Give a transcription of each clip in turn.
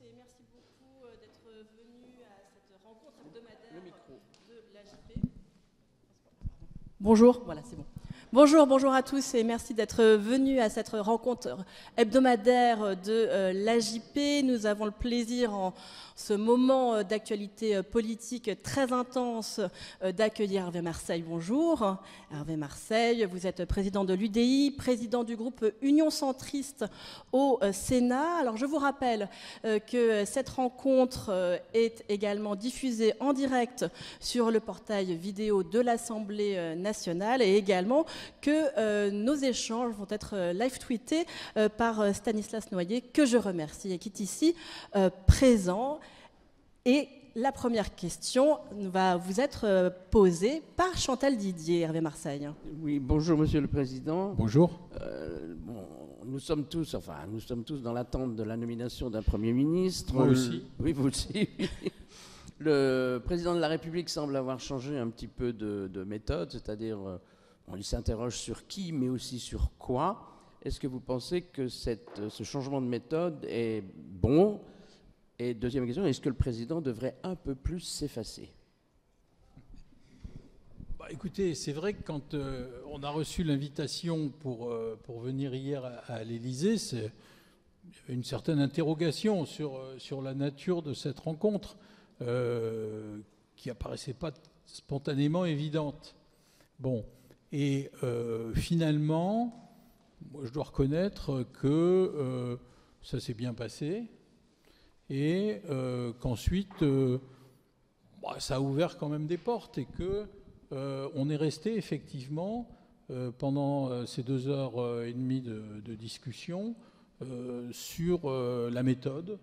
et merci beaucoup d'être venus à cette rencontre hebdomadaire de l'AJP. Bonjour, voilà, c'est bon. Bonjour à tous et merci d'être venus à cette rencontre hebdomadaire de l'AJP. Nous avons le plaisir en ce moment d'actualité politique très intense d'accueillir Hervé Marseille. Bonjour. Hervé Marseille, vous êtes président de l'UDI, président du groupe Union Centriste au Sénat. Alors je vous rappelle que cette rencontre est également diffusée en direct sur le portail vidéo de l'Assemblée nationale et également que nos échanges vont être live-tweetés par Stanislas Noyer, que je remercie et qui est ici présent. Et la première question va vous être posée par Chantal Didier, Hervé Marseille. Oui, bonjour Monsieur le Président. Bonjour. Nous sommes tous dans l'attente de la nomination d'un Premier ministre. Moi aussi. Oui, vous aussi. Le Président de la République semble avoir changé un petit peu de méthode, c'est-à-dire il s'interroge sur qui, mais aussi sur quoi. Est-ce que vous pensez que ce changement de méthode est bon ? Et deuxième question, est-ce que le Président devrait un peu plus s'effacer ? Écoutez, c'est vrai que quand on a reçu l'invitation pour venir hier à l'Élysée, il y avait une certaine interrogation sur la nature de cette rencontre qui apparaissait pas spontanément évidente. Bon, et finalement, moi, je dois reconnaître que ça s'est bien passé et qu'ensuite, ça a ouvert quand même des portes et que on est resté effectivement pendant ces 2h30 de discussion sur la méthode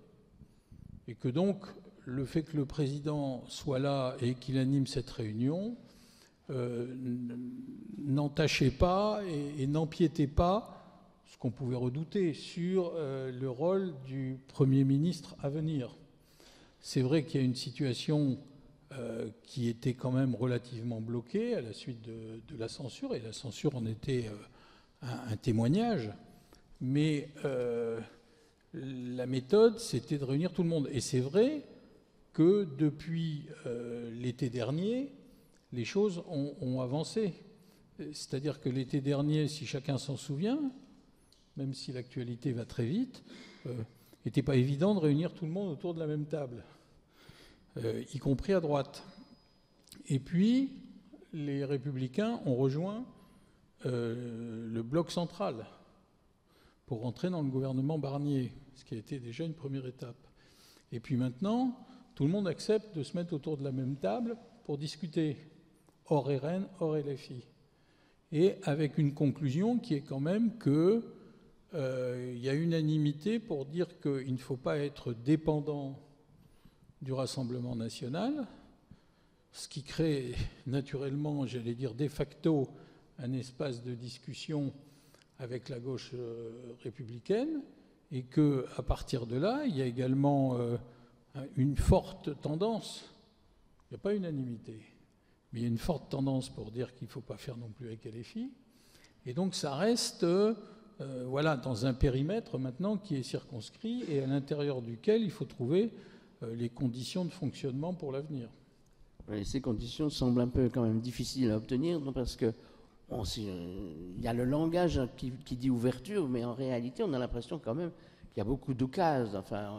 et que donc le fait que le président soit là et qu'il anime cette réunion n'entachait pas et n'empiétait pas, ce qu'on pouvait redouter, sur le rôle du Premier ministre à venir. C'est vrai qu'il y a une situation qui était quand même relativement bloquée à la suite de la censure, et la censure en était un témoignage, mais la méthode, c'était de réunir tout le monde. Et c'est vrai que depuis l'été dernier, les choses ont avancé. C'est-à-dire que l'été dernier, si chacun s'en souvient, même si l'actualité va très vite, n'était pas évident de réunir tout le monde autour de la même table. Y compris à droite. Et puis, les Républicains ont rejoint le bloc central pour rentrer dans le gouvernement Barnier, ce qui a été déjà une première étape. Et puis maintenant, tout le monde accepte de se mettre autour de la même table pour discuter, hors RN, hors LFI. Et avec une conclusion qui est quand même qu'il y a unanimité pour dire qu'il ne faut pas être dépendant du Rassemblement national, ce qui crée naturellement, j'allais dire de facto, un espace de discussion avec la gauche républicaine, et qu'à partir de là, il y a également une forte tendance, il n'y a pas unanimité, mais il y a une forte tendance pour dire qu'il ne faut pas faire non plus avec LFI, et donc ça reste dans un périmètre maintenant qui est circonscrit et à l'intérieur duquel il faut trouver les conditions de fonctionnement pour l'avenir. Oui, ces conditions semblent un peu quand même difficiles à obtenir, non, parce que il y a le langage qui dit ouverture, mais en réalité, on a l'impression quand même qu'il y a beaucoup d'oukases. Enfin,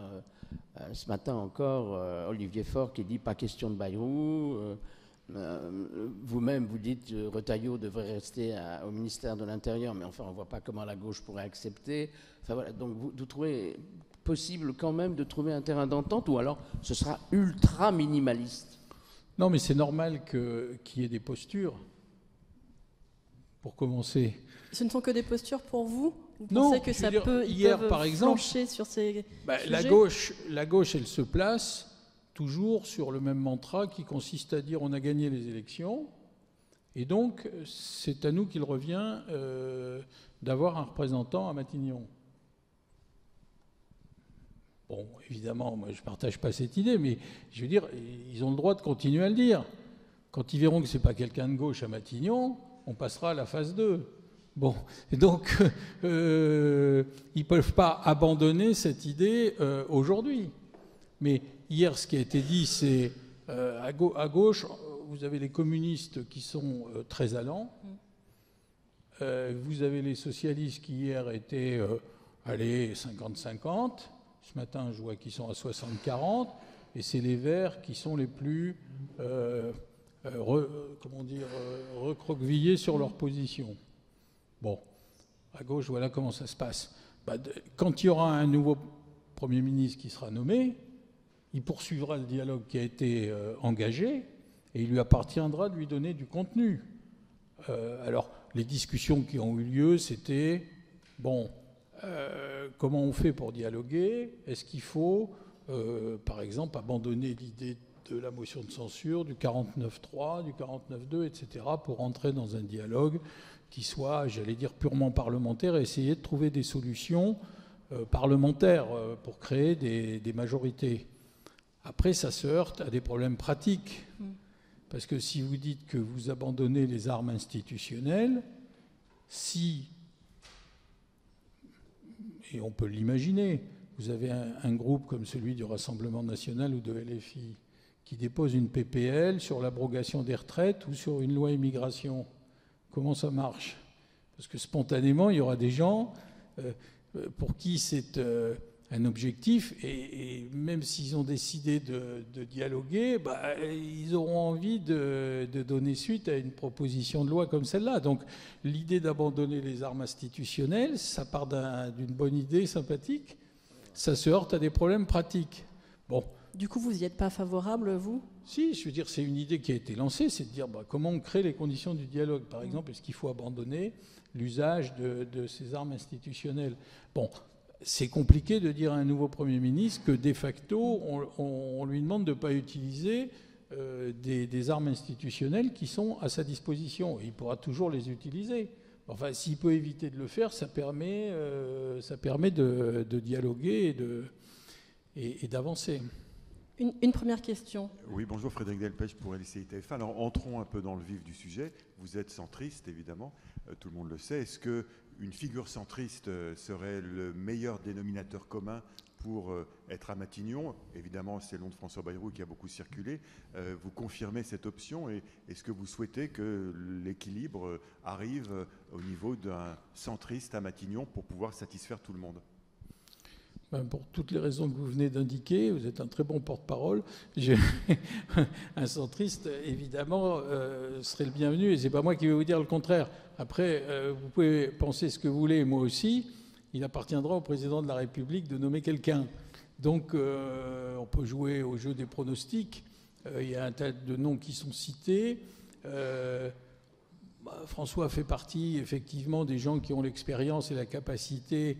ce matin encore, Olivier Faure qui dit pas question de Bayrou. Vous-même, vous dites Retailleau devrait rester au ministère de l'Intérieur, mais enfin, on ne voit pas comment la gauche pourrait accepter. Enfin, voilà, donc vous trouvez possible quand même de trouver un terrain d'entente, ou alors ce sera ultra minimaliste? Non, mais c'est normal qu'il y ait des postures, pour commencer. Ce ne sont que des postures pour vous ? Vous non, pensez que ça peut, hier, par exemple, flancher sur ces sujets ? La gauche, elle se place toujours sur le même mantra qui consiste à dire on a gagné les élections, et donc c'est à nous qu'il revient d'avoir un représentant à Matignon. Bon, évidemment, moi je ne partage pas cette idée, mais je veux dire, ils ont le droit de continuer à le dire. Quand ils verront que ce n'est pas quelqu'un de gauche à Matignon, on passera à la phase 2. Bon, et donc, ils ne peuvent pas abandonner cette idée aujourd'hui. Mais hier, ce qui a été dit, c'est à gauche, vous avez les communistes qui sont très allants. Vous avez les socialistes qui hier étaient, 50-50. Ce matin, je vois qu'ils sont à 60-40. Et c'est les Verts qui sont les plus, recroquevillés sur leur position. Bon, à gauche, voilà comment ça se passe. Quand il y aura un nouveau Premier ministre qui sera nommé, il poursuivra le dialogue qui a été engagé et il lui appartiendra de lui donner du contenu. Alors, les discussions qui ont eu lieu, c'était, comment on fait pour dialoguer? Est-ce qu'il faut, par exemple, abandonner l'idée de la motion de censure, du 49.3, du 49.2, etc., pour entrer dans un dialogue qui soit, j'allais dire, purement parlementaire et essayer de trouver des solutions parlementaires pour créer des majorités. Après, ça se heurte à des problèmes pratiques. Parce que si vous dites que vous abandonnez les armes institutionnelles, et on peut l'imaginer, vous avez un groupe comme celui du Rassemblement national ou de LFI qui dépose une PPL sur l'abrogation des retraites ou sur une loi immigration. Comment ça marche? Parce que spontanément, il y aura des gens pour qui c'est un objectif, et même s'ils ont décidé de dialoguer, ils auront envie de donner suite à une proposition de loi comme celle-là. Donc l'idée d'abandonner les armes institutionnelles, ça part d'une bonne idée sympathique, ça se heurte à des problèmes pratiques. Bon. Du coup, vous n'y êtes pas favorable, vous? Si, je veux dire, c'est une idée qui a été lancée, c'est de dire comment on crée les conditions du dialogue. Par exemple, est-ce qu'il faut abandonner l'usage de ces armes institutionnelles? Bon. C'est compliqué de dire à un nouveau Premier ministre que, de facto, on lui demande de ne pas utiliser des armes institutionnelles qui sont à sa disposition. Et il pourra toujours les utiliser. Enfin, s'il peut éviter de le faire, ça permet de dialoguer et d'avancer. Une première question. Oui, bonjour, Frédéric Delpech pour LCI TF1. Alors, entrons un peu dans le vif du sujet. Vous êtes centriste, évidemment, tout le monde le sait. Est-ce qu'une figure centriste serait le meilleur dénominateur commun pour être à Matignon? Évidemment, c'est le nom de François Bayrou qui a beaucoup circulé. Vous confirmez cette option et est-ce que vous souhaitez que l'équilibre arrive au niveau d'un centriste à Matignon pour pouvoir satisfaire tout le monde? Pour toutes les raisons que vous venez d'indiquer, vous êtes un très bon porte-parole. Un centriste, évidemment, serait le bienvenu, et ce n'est pas moi qui vais vous dire le contraire. Après, vous pouvez penser ce que vous voulez, moi aussi. Il appartiendra au président de la République de nommer quelqu'un. Donc, on peut jouer au jeu des pronostics. Il y a un tas de noms qui sont cités. François fait partie, effectivement, des gens qui ont l'expérience et la capacité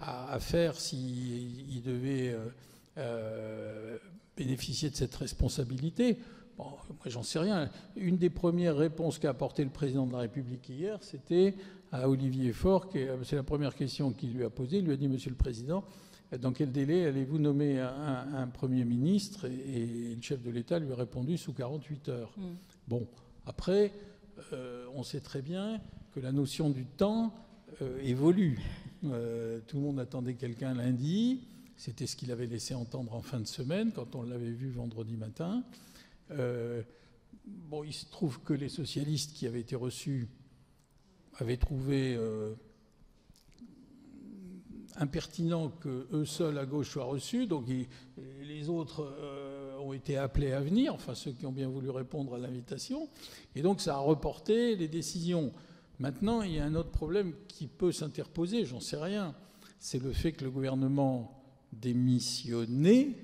à faire s'il devait bénéficier de cette responsabilité. Bon, moi, j'en sais rien. Une des premières réponses qu'a apporté le président de la République hier, c'était à Olivier Faure. C'est la première question qu'il lui a posée. Il lui a dit, Monsieur le Président, dans quel délai allez-vous nommer un Premier ministre? Et le chef de l'État lui a répondu sous 48 heures. Bon, après, on sait très bien que la notion du temps évolue. Tout le monde attendait quelqu'un lundi. C'était ce qu'il avait laissé entendre en fin de semaine, quand on l'avait vu vendredi matin. Il se trouve que les socialistes qui avaient été reçus avaient trouvé impertinent qu'eux seuls à gauche soient reçus. Donc les autres ont été appelés à venir, enfin ceux qui ont bien voulu répondre à l'invitation. Et donc ça a reporté les décisions. Maintenant, il y a un autre problème qui peut s'interposer, j'en sais rien. C'est le fait que le gouvernement démissionné,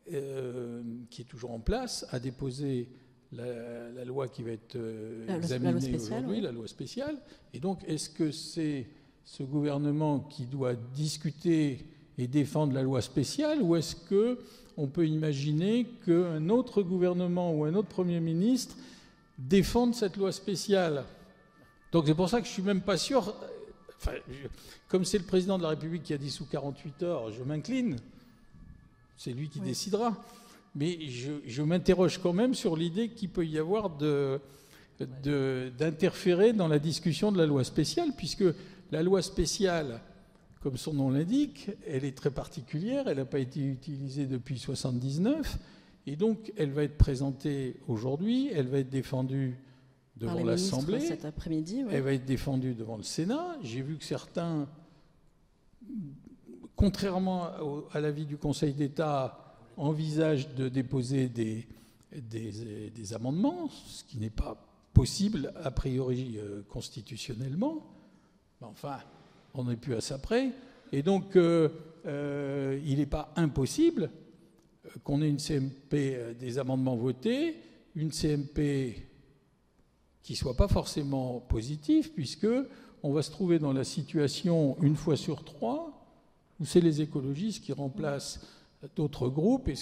qui est toujours en place, a déposé la loi qui va être examinée aujourd'hui, la loi spéciale. Et donc, est-ce que c'est ce gouvernement qui doit discuter et défendre la loi spéciale, ou est-ce qu'on peut imaginer qu'un autre gouvernement ou un autre Premier ministre défende cette loi spéciale? Donc c'est pour ça que je ne suis même pas sûr. Enfin, comme c'est le président de la République qui a dit sous 48 heures, je m'incline. C'est lui qui décidera. Mais je m'interroge quand même sur l'idée qu'il peut y avoir d'interférer dans la discussion de la loi spéciale, puisque la loi spéciale, comme son nom l'indique, elle est très particulière, elle n'a pas été utilisée depuis 1979, et donc elle va être présentée aujourd'hui, elle va être défendue devant l'Assemblée, cet après-midi, ouais. Elle va être défendue devant le Sénat. J'ai vu que certains, contrairement à l'avis du Conseil d'État, envisagent de déposer des amendements, ce qui n'est pas possible a priori constitutionnellement. Enfin, on n'est plus à ça près. Et donc, il n'est pas impossible qu'on ait une CMP, des amendements votés, une CMP qui ne soit pas forcément positive, puisqu'on va se trouver dans la situation, une fois sur trois, où c'est les écologistes qui remplacent d'autres groupes, et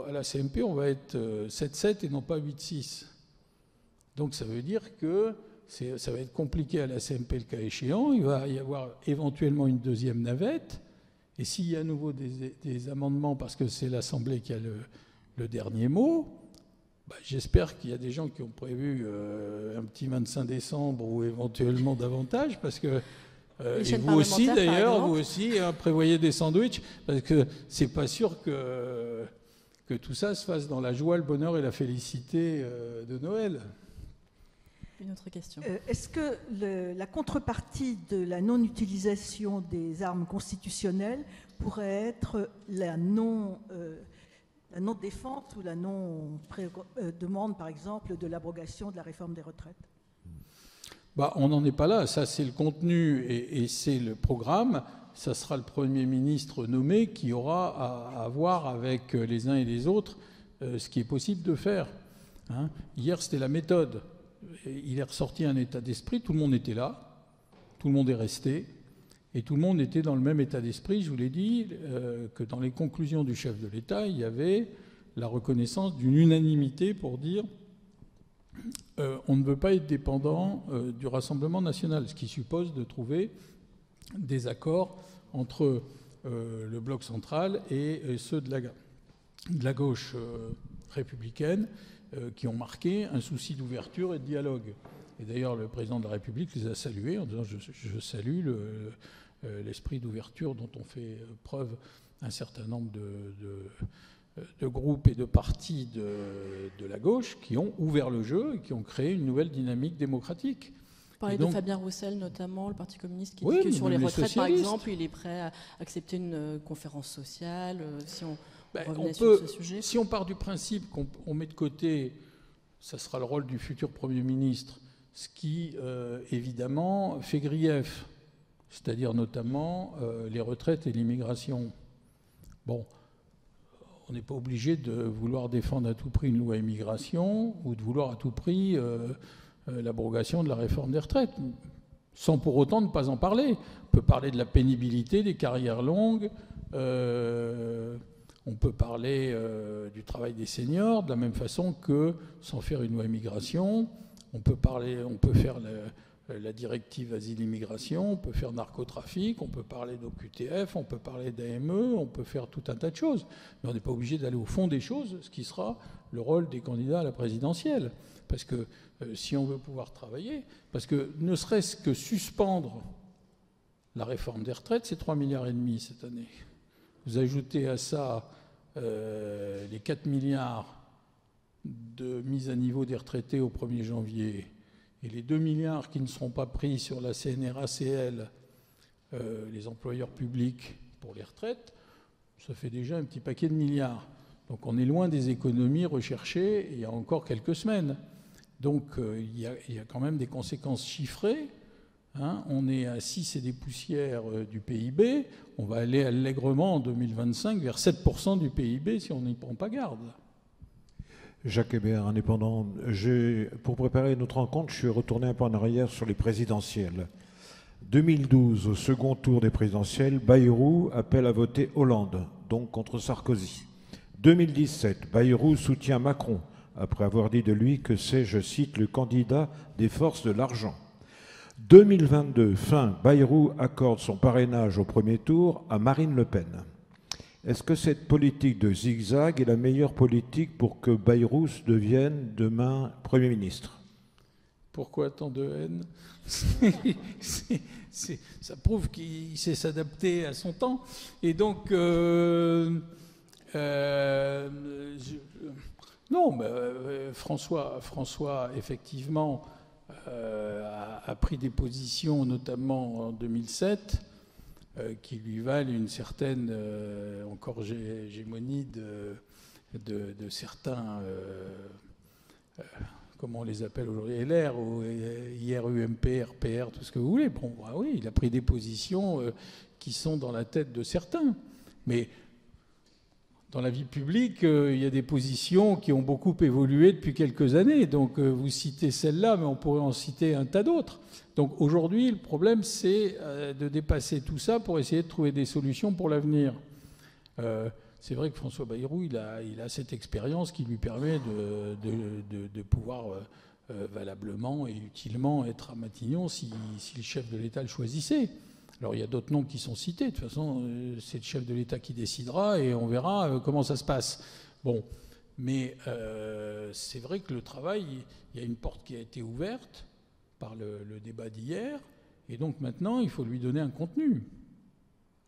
à la CMP, on va être 7-7 et non pas 8-6. Donc ça veut dire que ça va être compliqué à la CMP le cas échéant. Il va y avoir éventuellement une deuxième navette. Et s'il y a à nouveau des amendements, parce que c'est l'Assemblée qui a le dernier mot, j'espère qu'il y a des gens qui ont prévu un petit 25 décembre ou éventuellement davantage, parce que et vous aussi d'ailleurs, vous aussi, prévoyez des sandwichs, parce que c'est pas sûr que tout ça se fasse dans la joie, le bonheur et la félicité de Noël. Une autre question. Est-ce que la contrepartie de la non-utilisation des armes constitutionnelles pourrait être la non-défense ou la non-demande, par exemple, de l'abrogation de la réforme des retraites? On n'en est pas là. Ça, c'est le contenu et c'est le programme. Ça sera le Premier ministre nommé qui aura à voir avec les uns et les autres ce qui est possible de faire. Hein. Hier, c'était la méthode. Il est ressorti un état d'esprit. Tout le monde était là. Tout le monde est resté. Et tout le monde était dans le même état d'esprit. Je vous l'ai dit, que dans les conclusions du chef de l'État, il y avait la reconnaissance d'une unanimité pour dire on ne veut pas être dépendant du Rassemblement national, ce qui suppose de trouver des accords entre le bloc central et ceux de la gauche républicaine qui ont marqué un souci d'ouverture et de dialogue. Et d'ailleurs, le président de la République les a salués en disant je salue l'esprit d'ouverture dont ont fait preuve un certain nombre de groupes et de partis de la gauche qui ont ouvert le jeu et qui ont créé une nouvelle dynamique démocratique. Vous parlez de Fabien Roussel notamment, le Parti communiste, qui dit que sur les retraites, par exemple, il est prêt à accepter une conférence sociale, si on revenait sur ce sujet. Si on part du principe qu'on met de côté, ça sera le rôle du futur Premier ministre, ce qui, évidemment, fait grief, c'est-à-dire notamment les retraites et l'immigration. Bon, on n'est pas obligé de vouloir défendre à tout prix une loi immigration ou de vouloir à tout prix l'abrogation de la réforme des retraites, sans pour autant ne pas en parler. On peut parler de la pénibilité, des carrières longues, on peut parler du travail des seniors, de la même façon que, sans faire une loi immigration, on peut faire la directive asile-immigration, on peut faire narcotrafic, on peut parler d'OQTF, on peut parler d'AME, on peut faire tout un tas de choses. Mais on n'est pas obligé d'aller au fond des choses, ce qui sera le rôle des candidats à la présidentielle. Parce que si on veut pouvoir travailler, parce que ne serait-ce que suspendre la réforme des retraites, c'est 3,5 milliards cette année. Vous ajoutez à ça les 4 milliards de mise à niveau des retraités au 1er janvier et les 2 milliards qui ne seront pas pris sur la CNRACL, les employeurs publics pour les retraites, ça fait déjà un petit paquet de milliards. Donc on est loin des économies recherchées il y a encore quelques semaines. Donc il y a quand même des conséquences chiffrées. Hein. On est à 6 et des poussières du PIB. On va aller allègrement en 2025 vers 7% du PIB si on n'y prend pas garde. Jacques Hébert, indépendant. Pour préparer notre rencontre, je suis retourné un peu en arrière sur les présidentielles. 2012, au second tour des présidentielles, Bayrou appelle à voter Hollande, donc contre Sarkozy. 2017, Bayrou soutient Macron, après avoir dit de lui que c'est, je cite, le candidat des forces de l'argent. 2022, Bayrou accorde son parrainage au premier tour à Marine Le Pen. Est-ce que cette politique de zigzag est la meilleure politique pour que Bayrou devienne demain Premier ministre? Pourquoi tant de haine? ça prouve qu'il sait s'adapter à son temps. Et donc, François, effectivement, a pris des positions, notamment en 2007, qui lui valent une certaine encore hégémonie de certains, comment on les appelle aujourd'hui, LR, ou hier UMP, RPR, tout ce que vous voulez. Bon, bah oui, il a pris des positions qui sont dans la tête de certains. Mais dans la vie publique, il y a des positions qui ont beaucoup évolué depuis quelques années. Donc vous citez celle-là, mais on pourrait en citer un tas d'autres. Donc aujourd'hui, le problème, c'est de dépasser tout ça pour essayer de trouver des solutions pour l'avenir. C'est vrai que François Bayrou, il a cette expérience qui lui permet de pouvoir valablement et utilement être à Matignon si le chef de l'État le choisissait. Alors il y a d'autres noms qui sont cités. De toute façon, c'est le chef de l'État qui décidera et on verra comment ça se passe. Bon, mais c'est vrai que le travail, il y a une porte qui a été ouverte par le débat d'hier, et donc maintenant, il faut lui donner un contenu.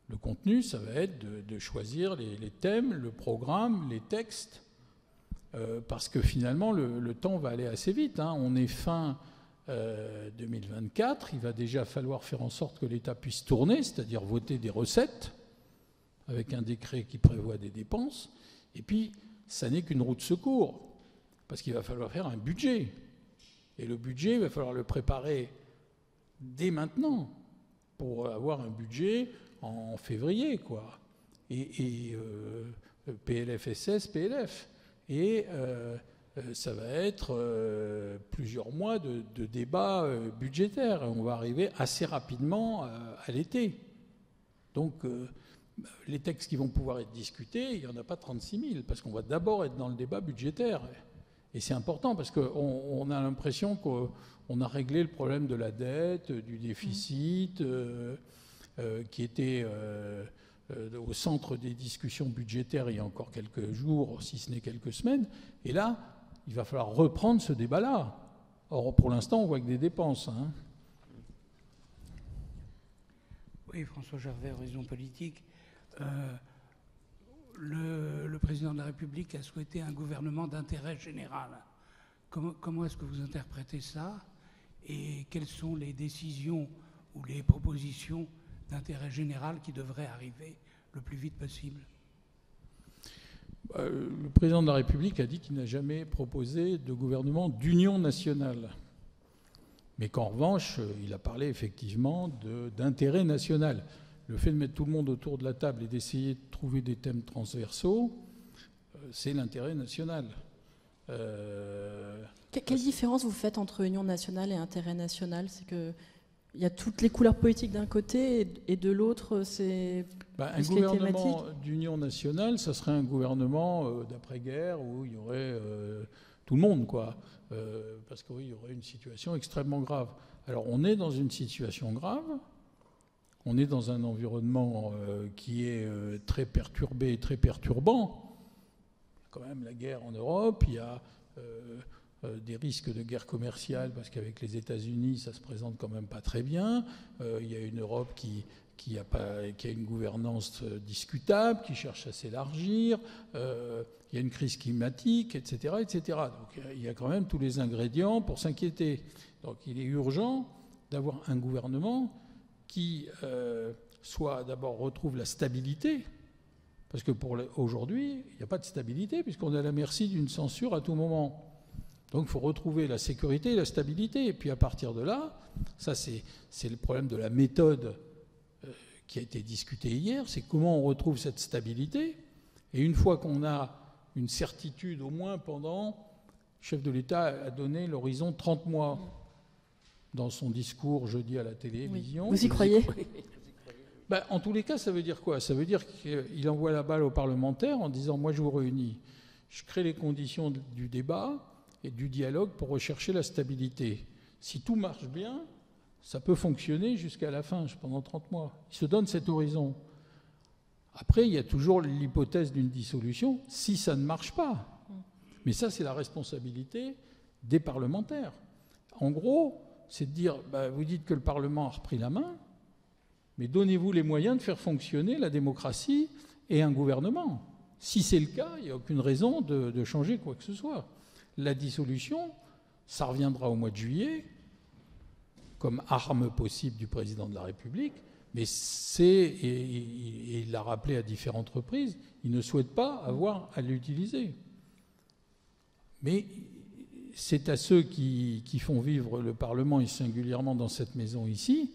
Le contenu, ça va être de choisir les thèmes, le programme, les textes, parce que finalement, le temps va aller assez vite. Hein. On est fin 2024, il va déjà falloir faire en sorte que l'État puisse tourner, c'est-à-dire voter des recettes, avec un décret qui prévoit des dépenses, et puis, ça n'est qu'une roue de secours, parce qu'il va falloir faire un budget. Et le budget, il va falloir le préparer dès maintenant, pour avoir un budget en février, quoi. Et PLFSS, PLF. Et ça va être plusieurs mois de débats budgétaires. On va arriver assez rapidement à l'été. Donc, les textes qui vont pouvoir être discutés, il n'y en a pas 36 000, parce qu'on va d'abord être dans le débat budgétaire. Et c'est important, parce qu'on a l'impression qu'on a réglé le problème de la dette, du déficit, qui était au centre des discussions budgétaires il y a encore quelques jours, si ce n'est quelques semaines. Et là, il va falloir reprendre ce débat-là. Or, pour l'instant, on voit que des dépenses. Hein. Oui, François Gervais, Horizon Politique. Le président de la République a souhaité un gouvernement d'intérêt général. Comment est-ce que vous interprétez ça? Et quelles sont les décisions ou les propositions d'intérêt général qui devraient arriver le plus vite possible? Le président de la République a dit qu'il n'a jamais proposé de gouvernement d'union nationale. Mais qu'en revanche, il a parlé effectivement d'intérêt national. Le fait de mettre tout le monde autour de la table et d'essayer de trouver des thèmes transversaux, c'est l'intérêt national. Quelle différence vous faites entre union nationale et intérêt national? C'est que il y a toutes les couleurs politiques d'un côté et de l'autre, c'est un gouvernement d'union nationale, ça serait un gouvernement d'après-guerre où il y aurait tout le monde, quoi. Parce qu'il y aurait une situation extrêmement grave. Alors on est dans une situation grave, on est dans un environnement qui est très perturbé et très perturbant. Il y a quand même la guerre en Europe, il y a des risques de guerre commerciale parce qu'avec les États-Unis, ça se présente quand même pas très bien. Il y a une Europe qui a une gouvernance discutable, qui cherche à s'élargir. Il y a une crise climatique, etc., etc. Donc il y a quand même tous les ingrédients pour s'inquiéter. Donc il est urgent d'avoir un gouvernement qui soit d'abord retrouve la stabilité, parce que aujourd'hui, il n'y a pas de stabilité puisqu'on est à la merci d'une censure à tout moment. Donc il faut retrouver la sécurité et la stabilité. Et puis à partir de là, ça c'est le problème de la méthode qui a été discutée hier, c'est comment on retrouve cette stabilité. Et une fois qu'on a une certitude, au moins pendant, le chef de l'État a donné l'horizon 30 mois dans son discours jeudi à la télévision. Oui. Vous y croyez? En tous les cas, ça veut dire quoi? Ça veut dire qu'il envoie la balle aux parlementaires en disant « moi je vous réunis, je crée les conditions du débat et du dialogue pour rechercher la stabilité. Si tout marche bien, ça peut fonctionner jusqu'à la fin, pendant 30 mois. » Il se donne cet horizon. Après, il y a toujours l'hypothèse d'une dissolution si ça ne marche pas. Mais ça, c'est la responsabilité des parlementaires. En gros, c'est de dire, vous dites que le Parlement a repris la main, Mais donnez-vous les moyens de faire fonctionner la démocratie et un gouvernement. Si c'est le cas, il n'y a aucune raison de changer quoi que ce soit. La dissolution, ça reviendra au mois de juillet, comme arme possible du président de la République, mais et il l'a rappelé à différentes reprises, il ne souhaite pas avoir à l'utiliser. Mais c'est à ceux qui font vivre le Parlement, et singulièrement dans cette maison ici,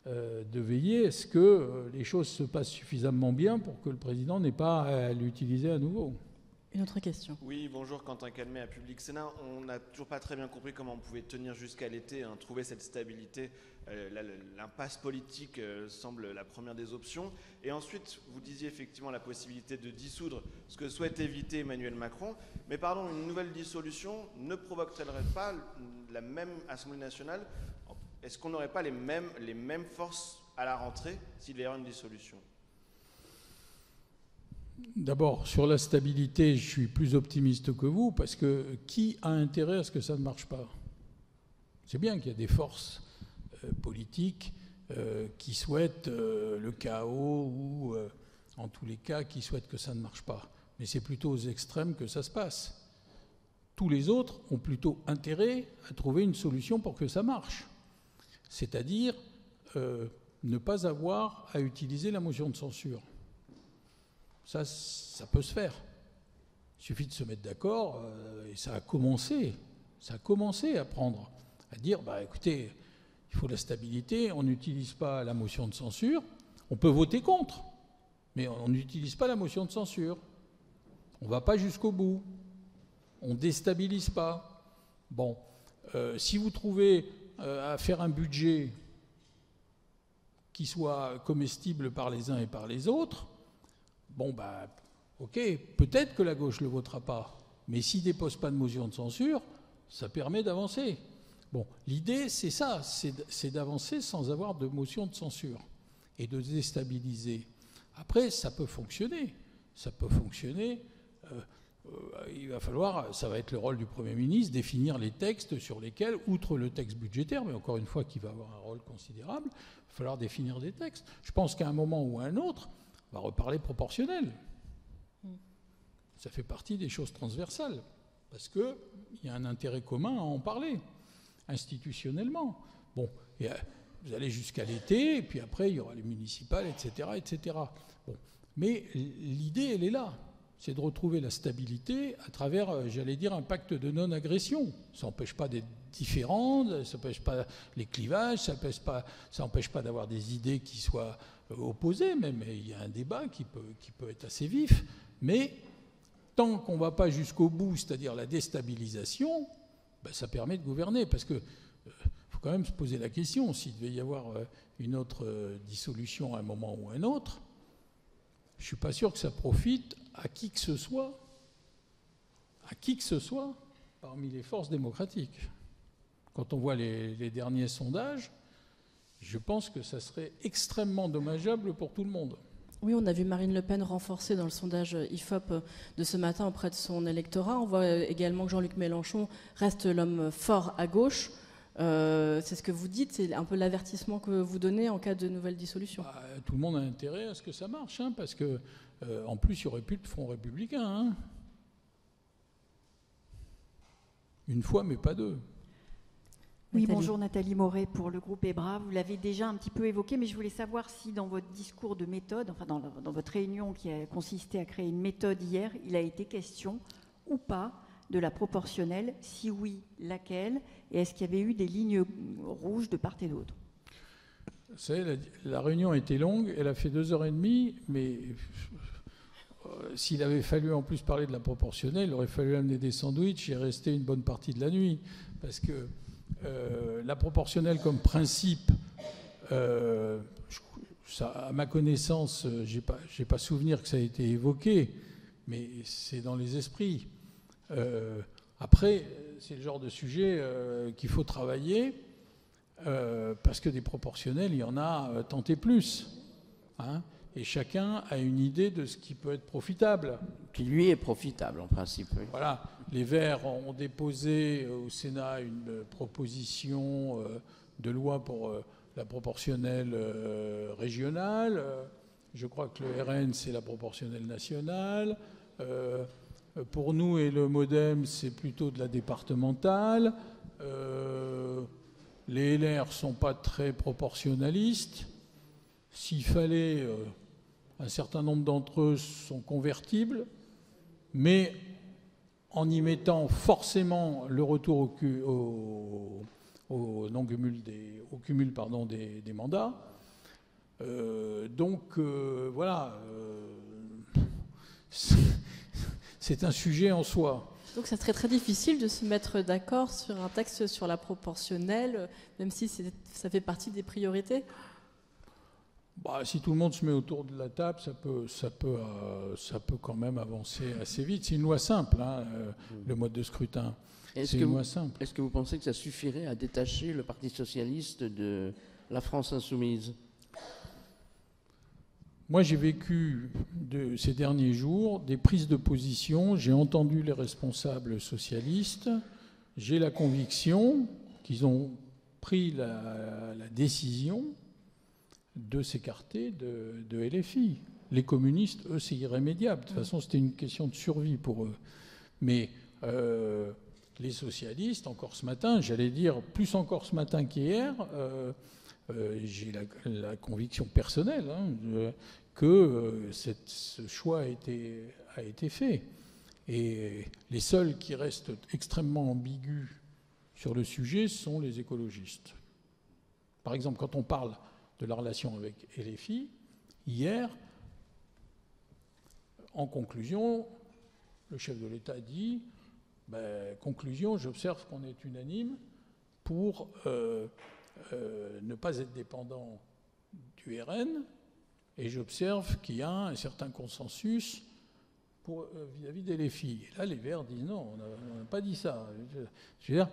de veiller à ce que les choses se passent suffisamment bien pour que le président n'ait pas à l'utiliser à nouveau. Une autre question. Oui, bonjour, Quentin Calmet à Public Sénat. On n'a toujours pas très bien compris comment on pouvait tenir jusqu'à l'été, trouver cette stabilité. L'impasse politique semble la première des options. Et ensuite, vous disiez effectivement la possibilité de dissoudre, ce que souhaite éviter Emmanuel Macron. Mais pardon, une nouvelle dissolution ne provoquerait pas la même Assemblée nationale? Est-ce qu'on n'aurait pas les mêmes forces à la rentrée s'il y avait une dissolution? D'abord, sur la stabilité, je suis plus optimiste que vous, parce que qui a intérêt à ce que ça ne marche pas? C'est bien qu'il y a des forces politiques qui souhaitent le chaos ou, en tous les cas, qui souhaitent que ça ne marche pas. Mais c'est plutôt aux extrêmes que ça se passe. Tous les autres ont plutôt intérêt à trouver une solution pour que ça marche. C'est-à-dire ne pas avoir à utiliser la motion de censure. Ça peut se faire. Il suffit de se mettre d'accord, et ça a commencé à prendre, à dire, écoutez, il faut la stabilité, on n'utilise pas la motion de censure, on peut voter contre, mais on n'utilise pas la motion de censure. On ne va pas jusqu'au bout. On ne déstabilise pas. Bon, si vous trouvez à faire un budget qui soit comestible par les uns et par les autres, ok, peut-être que la gauche ne le votera pas, mais s'il ne dépose pas de motion de censure, ça permet d'avancer. Bon, l'idée, c'est ça, c'est d'avancer sans avoir de motion de censure et de déstabiliser. Après, ça peut fonctionner. Ça peut fonctionner. Il va falloir, ça va être le rôle du Premier ministre, définir les textes sur lesquels, outre le texte budgétaire, mais encore une fois qui va avoir un rôle considérable, il va falloir définir des textes. Je pense qu'à un moment ou à un autre, on va reparler proportionnel. Ça fait partie des choses transversales, parce qu'il y a un intérêt commun à en parler, institutionnellement. Bon, et vous allez jusqu'à l'été, et puis après, il y aura les municipales, etc., etc. Bon. Mais l'idée, elle est là. C'est de retrouver la stabilité à travers, j'allais dire, un pacte de non-agression. Ça n'empêche pas d'être différent, ça n'empêche pas les clivages, ça n'empêche pas d'avoir des idées qui soient opposées, même. Il y a un débat qui peut être assez vif. Mais tant qu'on ne va pas jusqu'au bout, c'est-à-dire la déstabilisation, ça permet de gouverner. Parce qu'il faut quand même se poser la question, s'il devait y avoir une autre dissolution à un moment ou à un autre, je ne suis pas sûr que ça profite à qui que ce soit parmi les forces démocratiques. Quand on voit les derniers sondages, je pense que ça serait extrêmement dommageable pour tout le monde. Oui, on a vu Marine Le Pen renforcée dans le sondage IFOP de ce matin auprès de son électorat. On voit également que Jean-Luc Mélenchon reste l'homme fort à gauche. C'est ce que vous dites, c'est un peu l'avertissement que vous donnez en cas de nouvelle dissolution. Tout le monde a intérêt à ce que ça marche, parce que en plus, il n'y aurait plus de Front républicain. Une fois, mais pas deux. Oui, Nathalie. bonjour, Nathalie Moret pour le groupe EBRA. Vous l'avez déjà un petit peu évoqué, mais je voulais savoir si dans votre discours de méthode, enfin dans votre réunion qui a consisté à créer une méthode hier, il a été question ou pas de la proportionnelle, si oui, laquelle, et est-ce qu'il y avait eu des lignes rouges de part et d'autre? Vous savez, la réunion a été longue, elle a fait 2h30, mais s'il avait fallu en plus parler de la proportionnelle, il aurait fallu amener des sandwichs et rester une bonne partie de la nuit, parce que la proportionnelle comme principe, à ma connaissance, j'ai pas souvenir que ça a été évoqué, mais c'est dans les esprits. Après, c'est le genre de sujet qu'il faut travailler, parce que des proportionnels, il y en a tant et plus. Et chacun a une idée de ce qui peut être profitable. Qui lui est profitable en principe. Oui. Voilà. Les Verts ont déposé au Sénat une proposition de loi pour la proportionnelle régionale. Je crois que le RN, c'est la proportionnelle nationale. Pour nous et le MoDem, c'est plutôt de la départementale. Les LR ne sont pas très proportionnalistes. S'il fallait, un certain nombre d'entre eux sont convertibles, mais en y mettant forcément le retour au non-cumul au cumul des mandats. Voilà, c'est un sujet en soi. Donc ça serait très difficile de se mettre d'accord sur un texte sur la proportionnelle, même si ça fait partie des priorités. Si tout le monde se met autour de la table, ça peut quand même avancer assez vite. C'est une loi simple, le mode de scrutin. C'est une loi simple. Est-ce que vous pensez que ça suffirait à détacher le Parti socialiste de la France insoumise? Moi, j'ai vécu ces derniers jours des prises de position. J'ai entendu les responsables socialistes. J'ai la conviction qu'ils ont pris la décision de s'écarter de LFI. Les communistes, eux, c'est irrémédiable. De toute façon, c'était une question de survie pour eux. Mais les socialistes, encore ce matin, j'allais dire plus encore ce matin qu'hier, j'ai la conviction personnelle que ce choix a été fait. Et les seuls qui restent extrêmement ambigus sur le sujet sont les écologistes. Par exemple, quand on parle de la relation avec LFI, hier, en conclusion, le chef de l'État dit conclusion, j'observe qu'on est unanime pour ne pas être dépendant du RN, et j'observe qu'il y a un certain consensus vis-à-vis des LFI. Et là, les Verts disent non, on n'a pas dit ça. Je veux dire,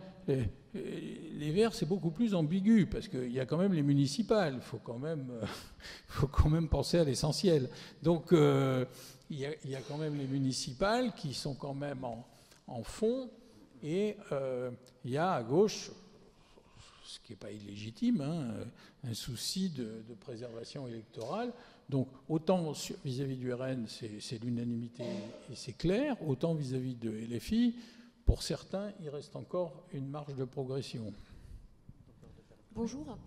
les Verts, c'est beaucoup plus ambigu, parce qu'il y a quand même les municipales. Il faut quand même penser à l'essentiel. Donc, il y a quand même les municipales qui sont quand même en fond, et il y a à gauche, ce qui n'est pas illégitime, un souci de préservation électorale. Donc autant vis-à-vis du RN, c'est l'unanimité et c'est clair, autant vis-à-vis de LFI, pour certains, il reste encore une marge de progression. Bonjour.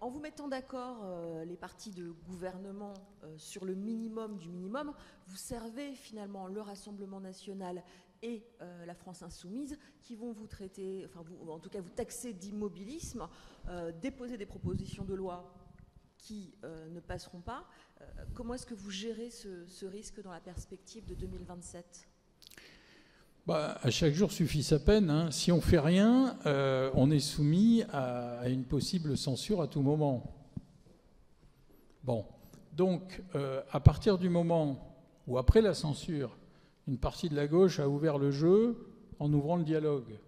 En vous mettant d'accord, les partis de gouvernement, sur le minimum du minimum, vous servez finalement le Rassemblement national et la France insoumise qui vont vous traiter, en tout cas vous taxer d'immobilisme, déposer des propositions de loi qui ne passeront pas. Comment est-ce que vous gérez ce risque dans la perspective de 2027 ? À chaque jour suffit sa peine. Si on ne fait rien, on est soumis à une possible censure à tout moment. Bon, donc à partir du moment où, après la censure, une partie de la gauche a ouvert le jeu en ouvrant le dialogue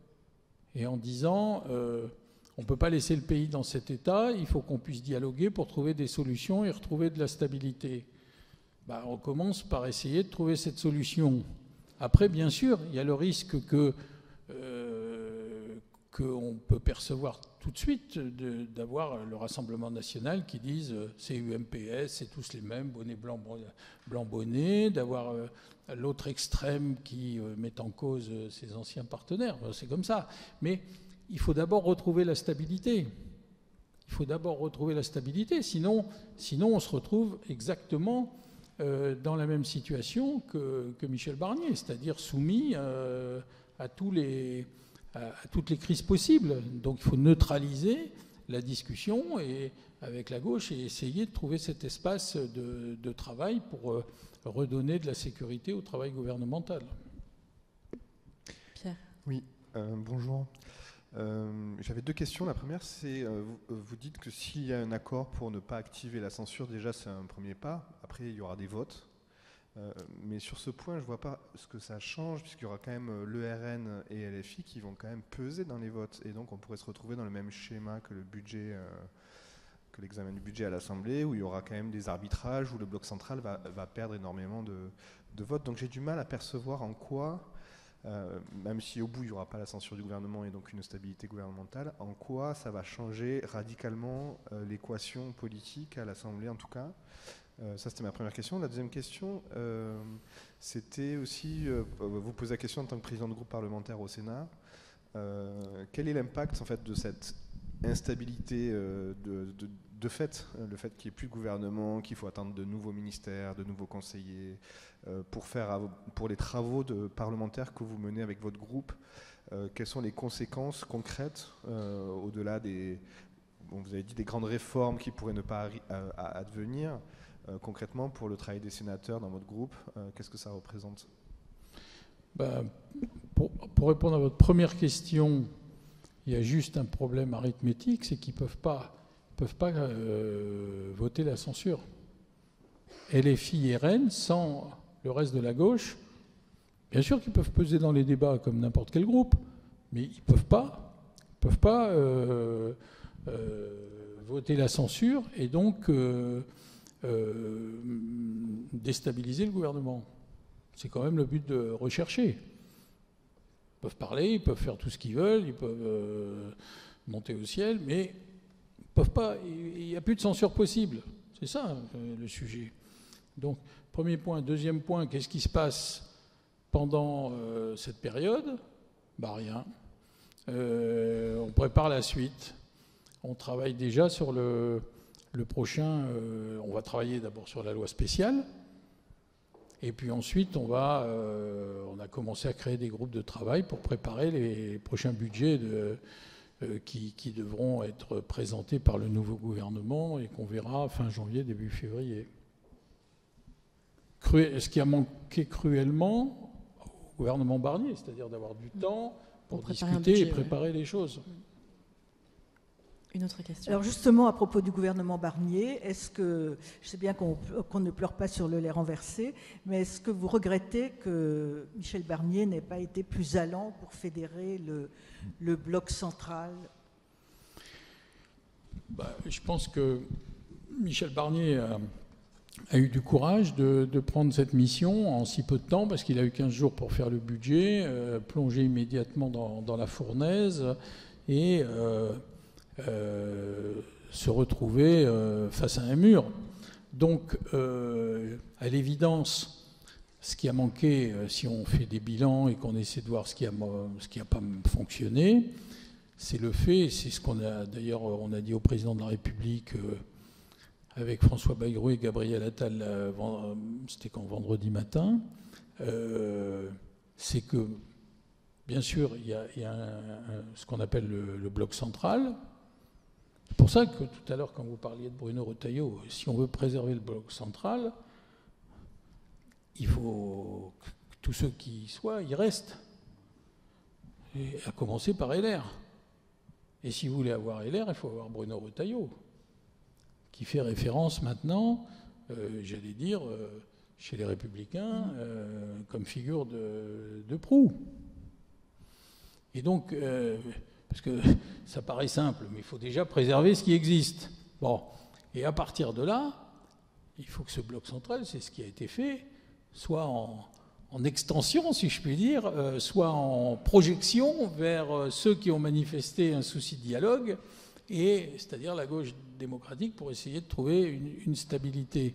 et en disant on ne peut pas laisser le pays dans cet état, il faut qu'on puisse dialoguer pour trouver des solutions et retrouver de la stabilité. On commence par essayer de trouver cette solution. Après, bien sûr, il y a le risque qu'on peut percevoir tout de suite d'avoir le Rassemblement national qui dise c'est UMPS, c'est tous les mêmes, bonnet blanc, blanc bonnet, d'avoir l'autre extrême qui met en cause ses anciens partenaires. C'est comme ça. Mais il faut d'abord retrouver la stabilité. Sinon on se retrouve exactement dans la même situation que Michel Barnier, c'est-à-dire soumis à toutes les crises possibles. Donc il faut neutraliser la discussion avec la gauche et essayer de trouver cet espace de travail pour redonner de la sécurité au travail gouvernemental. Pierre. Oui, bonjour. J'avais deux questions. La première, c'est vous dites que s'il y a un accord pour ne pas activer la censure, déjà c'est un premier pas. Après, il y aura des votes. Mais sur ce point, je ne vois pas ce que ça change, puisqu'il y aura quand même l'ERN et LFI qui vont quand même peser dans les votes. Et donc, on pourrait se retrouver dans le même schéma que le budget, que l'examen du budget à l'Assemblée, où il y aura quand même des arbitrages, où le bloc central va perdre énormément de votes. Donc, j'ai du mal à percevoir en quoi même si au bout il n'y aura pas la censure du gouvernement et donc une stabilité gouvernementale, en quoi ça va changer radicalement l'équation politique à l'Assemblée en tout cas? Ça c'était ma première question. La deuxième question, c'était aussi, vous posez la question en tant que président de groupe parlementaire au Sénat, quel est l'impact en fait de cette instabilité de fait, le fait qu'il n'y ait plus de gouvernement, qu'il faut attendre de nouveaux ministères, de nouveaux conseillers, pour les travaux parlementaires que vous menez avec votre groupe, quelles sont les conséquences concrètes au-delà des, vous avez dit des grandes réformes qui pourraient ne pas advenir, concrètement pour le travail des sénateurs dans votre groupe, qu'est-ce que ça représente? Pour répondre à votre première question, il y a juste un problème arithmétique, c'est qu'ils ne peuvent pas voter la censure. LFI et RN, sans le reste de la gauche, bien sûr qu'ils peuvent peser dans les débats comme n'importe quel groupe, mais ils ne peuvent pas voter la censure et donc déstabiliser le gouvernement. C'est quand même le but de rechercher. Ils peuvent parler, ils peuvent faire tout ce qu'ils veulent, ils peuvent monter au ciel, mais ils peuvent pas. Il n'y a plus de censure possible. C'est ça le sujet. Donc, premier point. Deuxième point, qu'est-ce qui se passe pendant cette période? Rien. On prépare la suite. On travaille déjà sur le prochain. On va travailler d'abord sur la loi spéciale. Et puis ensuite, on a commencé à créer des groupes de travail pour préparer les prochains budgets qui devront être présentés par le nouveau gouvernement et qu'on verra fin janvier, début février. Ce qui a manqué cruellement au gouvernement Barnier, c'est-à-dire d'avoir du temps pour discuter et préparer les choses. Une autre question. Alors justement, à propos du gouvernement Barnier, est-ce que, je sais bien qu'on ne pleure pas sur le lait renversé, mais est-ce que vous regrettez que Michel Barnier n'ait pas été plus allant pour fédérer le bloc central? Je pense que Michel Barnier a eu du courage de prendre cette mission en si peu de temps, parce qu'il a eu 15 jours pour faire le budget, plonger immédiatement dans la fournaise et se retrouver face à un mur. Donc, à l'évidence, ce qui a manqué, si on fait des bilans et qu'on essaie de voir ce qui a pas fonctionné, c'est le fait, c'est ce qu'on a d'ailleurs, on a dit au président de la République avec François Bayrou et Gabriel Attal, c'était quand vendredi matin, c'est que, bien sûr, il y a ce qu'on appelle le bloc central. C'est pour ça que tout à l'heure, quand vous parliez de Bruno Retailleau, si on veut préserver le bloc central, il faut que tous ceux qui y soient, y restent. Et à commencer par LR. Et si vous voulez avoir LR, il faut avoir Bruno Retailleau, qui fait référence maintenant, j'allais dire, chez les Républicains, comme figure de proue. Et donc, parce que ça paraît simple, mais il faut déjà préserver ce qui existe. Bon, et à partir de là, il faut que ce bloc central, c'est ce qui a été fait, soit en extension, si je puis dire, soit en projection vers ceux qui ont manifesté un souci de dialogue, c'est-à-dire la gauche démocratique, pour essayer de trouver une stabilité.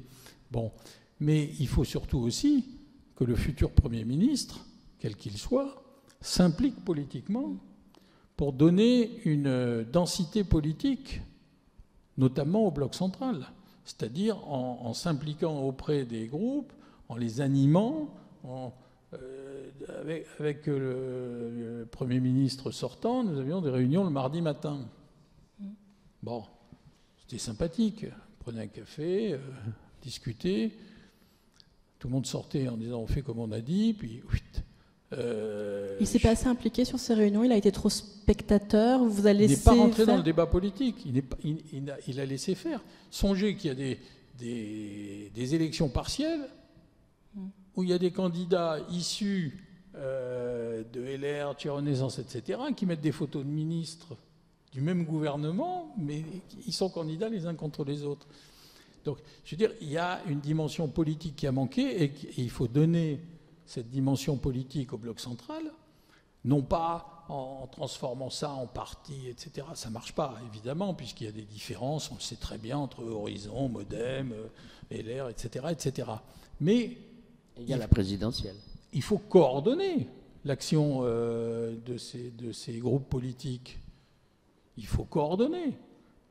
Bon, mais il faut surtout aussi que le futur Premier ministre, quel qu'il soit, s'implique politiquement pour donner une densité politique, notamment au bloc central, c'est-à-dire en s'impliquant auprès des groupes, en les animant, avec le Premier ministre sortant, nous avions des réunions le mardi matin. Bon, c'était sympathique. On prenait un café, discutait. Tout le monde sortait en disant on fait comme on a dit, puis... il s'est pas assez impliqué sur ces réunions, il a été trop spectateur, vous avez laissé faire... Il n'est pas rentré dans le débat politique, il a laissé faire. Songez qu'il y a des élections partielles où il y a des candidats issus de LR, Thierry Renaissance, etc., qui mettent des photos de ministres du même gouvernement, mais ils sont candidats les uns contre les autres. Donc, je veux dire, il y a une dimension politique qui a manqué et il faut donner cette dimension politique au bloc central non pas en transformant ça en parti, etc. Ça ne marche pas, évidemment, puisqu'il y a des différences, on le sait très bien, entre Horizon, Modem, LR, etc., etc. Mais il y a la présidentielle. Il faut coordonner l'action de ces groupes politiques. Il faut coordonner.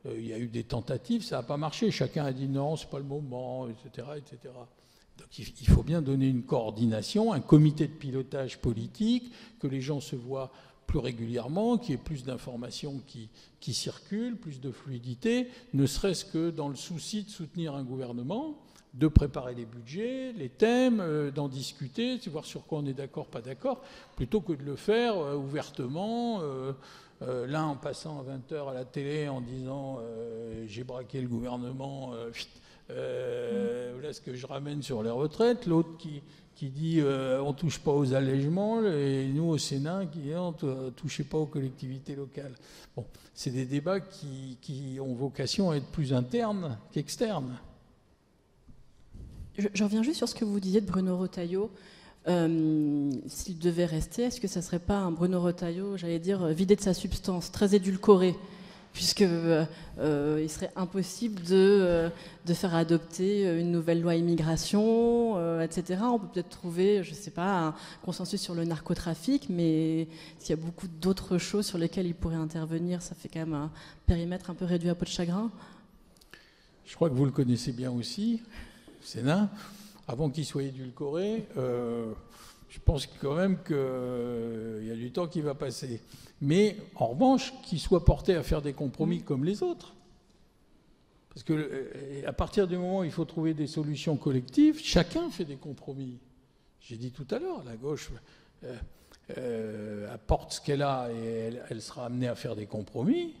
Il y a eu des tentatives, ça n'a pas marché. Chacun a dit non, c'est pas le moment, etc., etc. Donc il faut bien donner une coordination, un comité de pilotage politique, que les gens se voient plus régulièrement, qu'il y ait plus d'informations qui circulent, plus de fluidité, ne serait-ce que dans le souci de soutenir un gouvernement, de préparer les budgets, les thèmes, d'en discuter, de voir sur quoi on est d'accord, pas d'accord, plutôt que de le faire ouvertement, l'un en passant à 20h à la télé en disant j'ai braqué le gouvernement, voilà ce que je ramène sur les retraites, l'autre qui dit on ne touche pas aux allègements, et nous au Sénat qui dit on ne touchez pas aux collectivités locales. Bon, c'est des débats qui ont vocation à être plus internes qu'externes. Je reviens juste sur ce que vous disiez de Bruno Retailleau. S'il devait rester, est-ce que ça ne serait pas un Bruno Retailleau, j'allais dire, vidé de sa substance, très édulcoré, puisqu'il serait impossible de faire adopter une nouvelle loi immigration, etc. On peut peut-être trouver, je ne sais pas, un consensus sur le narcotrafic, mais s'il y a beaucoup d'autres choses sur lesquelles il pourrait intervenir, ça fait quand même un périmètre un peu réduit à peau de chagrin. Je crois que vous le connaissez bien aussi, Sénat. Avant qu'il soit édulcoré, je pense quand même qu'il y a du temps qui va passer. Mais en revanche, qu'il soit porté à faire des compromis comme les autres. Parce qu'à partir du moment où il faut trouver des solutions collectives, chacun fait des compromis. J'ai dit tout à l'heure, la gauche apporte ce qu'elle a et elle sera amenée à faire des compromis,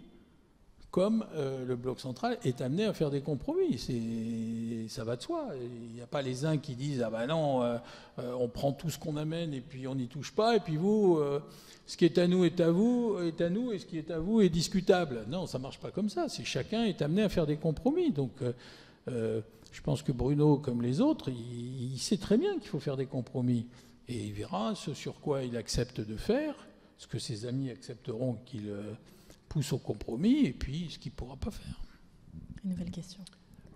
comme le bloc central est amené à faire des compromis. Ça va de soi. Il n'y a pas les uns qui disent « Ah ben non, on prend tout ce qu'on amène et puis on n'y touche pas, et puis vous, ce qui est à nous est à vous, est à nous, et ce qui est à vous est discutable. » Non, ça ne marche pas comme ça. Chacun est amené à faire des compromis. Donc je pense que Bruno, comme les autres, il sait très bien qu'il faut faire des compromis. Et il verra ce sur quoi il accepte de faire, ce que ses amis accepteront qu'il pousse au compromis, et puis ce qu'il ne pourra pas faire. Une nouvelle question.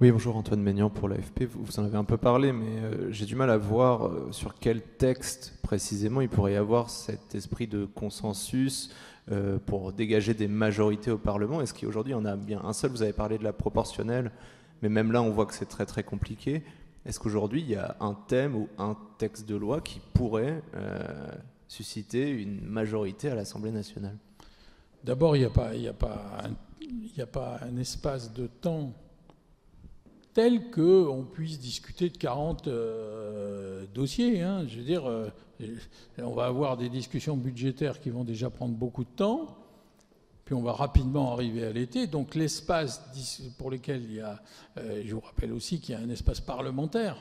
Oui, bonjour, Antoine Maignan pour l'AFP. Vous en avez un peu parlé, mais j'ai du mal à voir sur quel texte précisément il pourrait y avoir cet esprit de consensus pour dégager des majorités au Parlement. Est-ce qu'aujourd'hui, on a bien un seul? Vous avez parlé de la proportionnelle, mais même là, on voit que c'est très très compliqué. Est-ce qu'aujourd'hui, il y a un thème ou un texte de loi qui pourrait susciter une majorité à l'Assemblée nationale? D'abord, il n'y a pas un espace de temps tel qu'on puisse discuter de 40 dossiers. Hein. Je veux dire, on va avoir des discussions budgétaires qui vont déjà prendre beaucoup de temps, puis on va rapidement arriver à l'été. Donc l'espace pour lequel il y a... je vous rappelle aussi qu'il y a un espace parlementaire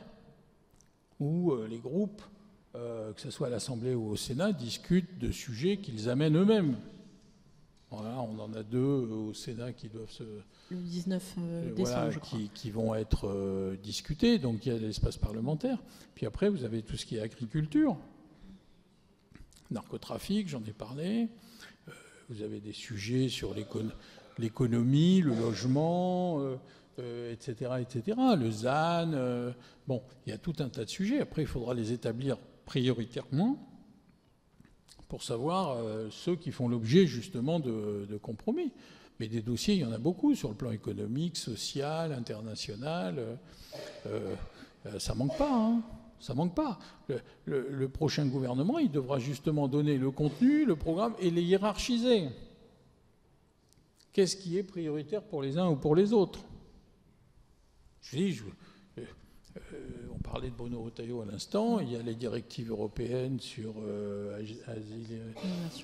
où les groupes, que ce soit à l'Assemblée ou au Sénat, discutent de sujets qu'ils amènent eux-mêmes. Voilà, on en a 2 au Sénat qui doivent se... Le 19 décembre, je crois. Qui vont être discutés, donc il y a l'espace parlementaire. Puis après, vous avez tout ce qui est agriculture, narcotrafic, j'en ai parlé. Vous avez des sujets sur l'économie, le logement, etc., etc. Le ZAN. Bon, il y a tout un tas de sujets. Après, il faudra les établir prioritairement pour savoir ceux qui font l'objet justement de compromis. Mais des dossiers, il y en a beaucoup sur le plan économique, social, international. Ça manque pas, hein. Ça manque pas. Le prochain gouvernement, il devra justement donner le contenu, le programme et les hiérarchiser. Qu'est-ce qui est prioritaire pour les uns ou pour les autres? On parlait de Bruno Retailleau à l'instant, il y a les directives européennes sur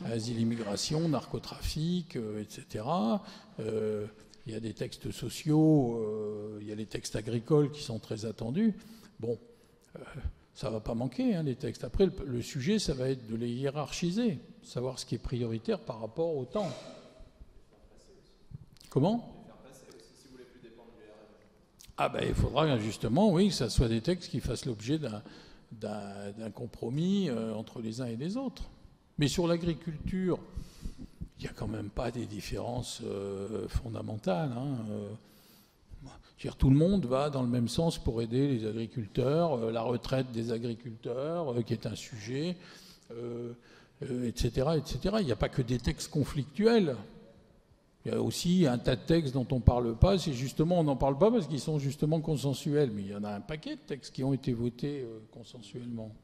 asile, immigration, narcotrafic, etc. Il y a des textes sociaux, il y a les textes agricoles qui sont très attendus. Bon, ça ne va pas manquer, hein, les textes. Après, le sujet, ça va être de les hiérarchiser, savoir ce qui est prioritaire par rapport au temps. Comment ? Ah ben, il faudra justement, oui, que ça soit des textes qui fassent l'objet d'un compromis entre les uns et les autres. Mais sur l'agriculture, il n'y a quand même pas des différences fondamentales. Hein. Tout le monde va dans le même sens pour aider les agriculteurs, la retraite des agriculteurs, qui est un sujet, etc., etc. Il n'y a pas que des textes conflictuels. Il y a aussi un tas de textes dont on ne parle pas. C'est justement, on n'en parle pas parce qu'ils sont justement consensuels. Mais il y en a un paquet de textes qui ont été votés consensuellement.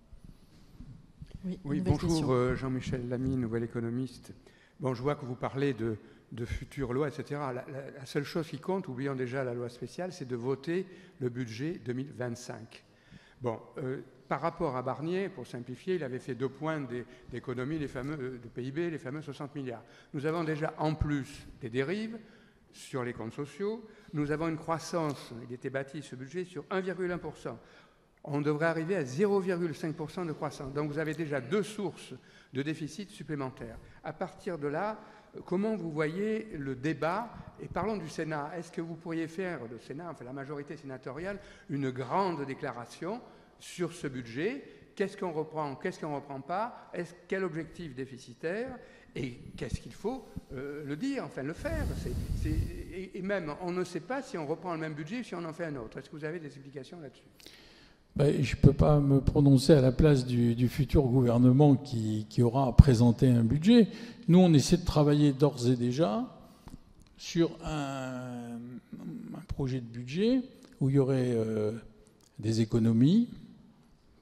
Oui, bonjour, Jean-Michel Lamy, nouvel économiste. Bon, je vois que vous parlez de futures lois, etc. La seule chose qui compte, oublions déjà la loi spéciale, c'est de voter le budget 2025. Bon, par rapport à Barnier, pour simplifier, il avait fait 2 points d'économie, de PIB, les fameux 60 milliards. Nous avons déjà en plus des dérives sur les comptes sociaux. Nous avons une croissance, il était bâti ce budget, sur 1,1%. On devrait arriver à 0,5% de croissance. Donc vous avez déjà 2 sources de déficit supplémentaires. À partir de là, comment vous voyez le débat? Et parlons du Sénat. Est-ce que vous pourriez faire, le Sénat, enfin la majorité sénatoriale, une grande déclaration sur ce budget? Qu'est-ce qu'on reprend? Qu'est-ce qu'on ne reprend pas? Quel objectif déficitaire? Et qu'est-ce qu'il faut le dire, enfin le faire? Et même, on ne sait pas si on reprend le même budget ou si on en fait un autre. Est-ce que vous avez des explications là-dessus? Je ne peux pas me prononcer à la place du futur gouvernement qui aura à présenter un budget. Nous, on essaie de travailler d'ores et déjà sur un projet de budget où il y aurait des économies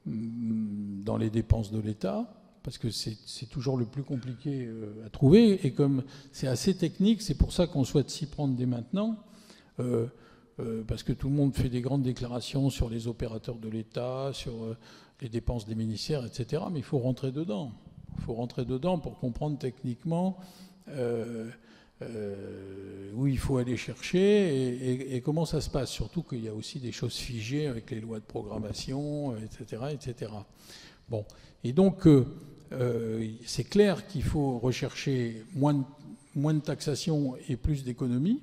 dans les dépenses de l'État, parce que c'est toujours le plus compliqué à trouver. Et comme c'est assez technique, c'est pour ça qu'on souhaite s'y prendre dès maintenant. Parce que tout le monde fait des grandes déclarations sur les opérateurs de l'État, sur les dépenses des ministères, etc. Mais il faut rentrer dedans. Il faut rentrer dedans pour comprendre techniquement où il faut aller chercher et comment ça se passe. Surtout qu'il y a aussi des choses figées avec les lois de programmation, etc. etc. Bon. Et donc, c'est clair qu'il faut rechercher moins de taxation et plus d'économie,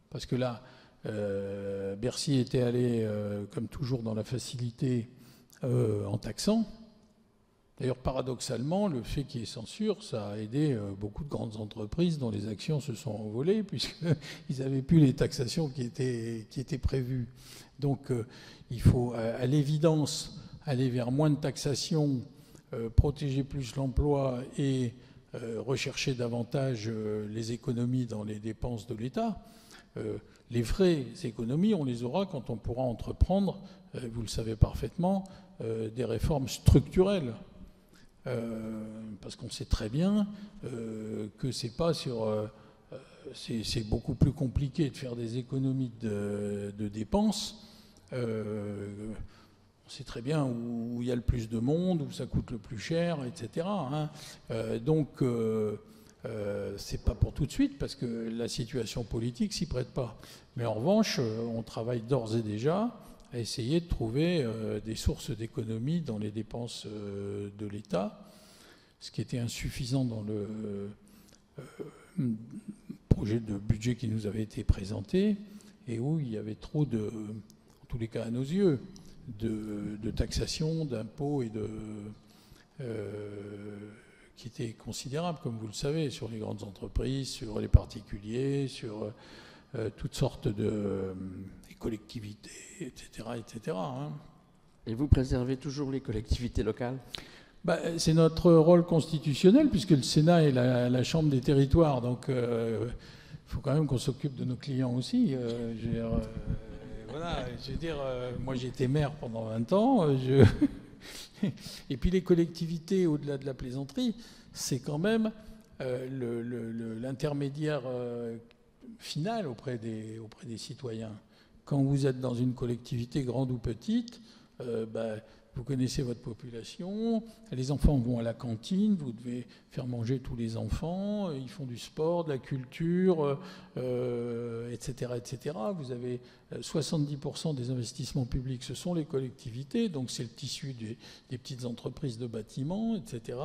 parce que là, Bercy était allé, comme toujours, dans la facilité en taxant. D'ailleurs, paradoxalement, le fait qu'il y ait censure, ça a aidé beaucoup de grandes entreprises dont les actions se sont envolées, puisqu'ils n'avaient plus les taxations qui étaient prévues. Donc, il faut, à l'évidence, aller vers moins de taxation, protéger plus l'emploi et rechercher davantage les économies dans les dépenses de l'État. Les vraies économies, on les aura quand on pourra entreprendre, vous le savez parfaitement, des réformes structurelles. Parce qu'on sait très bien que c'est pas sur... c'est beaucoup plus compliqué de faire des économies de dépenses. On sait très bien où il y a le plus de monde, où ça coûte le plus cher, etc. Hein. Donc... c'est pas pour tout de suite parce que la situation politique s'y prête pas. Mais en revanche, on travaille d'ores et déjà à essayer de trouver des sources d'économie dans les dépenses de l'État, ce qui était insuffisant dans le projet de budget qui nous avait été présenté et où il y avait trop de, en tous les cas à nos yeux, de taxation, d'impôts et qui était considérable, comme vous le savez, sur les grandes entreprises, sur les particuliers, sur toutes sortes de collectivités, etc. etc. Hein. Et vous préservez toujours les collectivités locales? C'est notre rôle constitutionnel, puisque le Sénat est la chambre des territoires. Donc, il faut quand même qu'on s'occupe de nos clients aussi. Voilà, je veux dire, moi j'ai été maire pendant 20 ans. Et puis les collectivités, au-delà de la plaisanterie, c'est quand même l'intermédiaire final auprès des citoyens. Quand vous êtes dans une collectivité grande ou petite, vous connaissez votre population, les enfants vont à la cantine, vous devez faire manger tous les enfants, ils font du sport, de la culture, etc., etc. Vous avez 70% des investissements publics, ce sont les collectivités, donc c'est le tissu des petites entreprises de bâtiments, etc.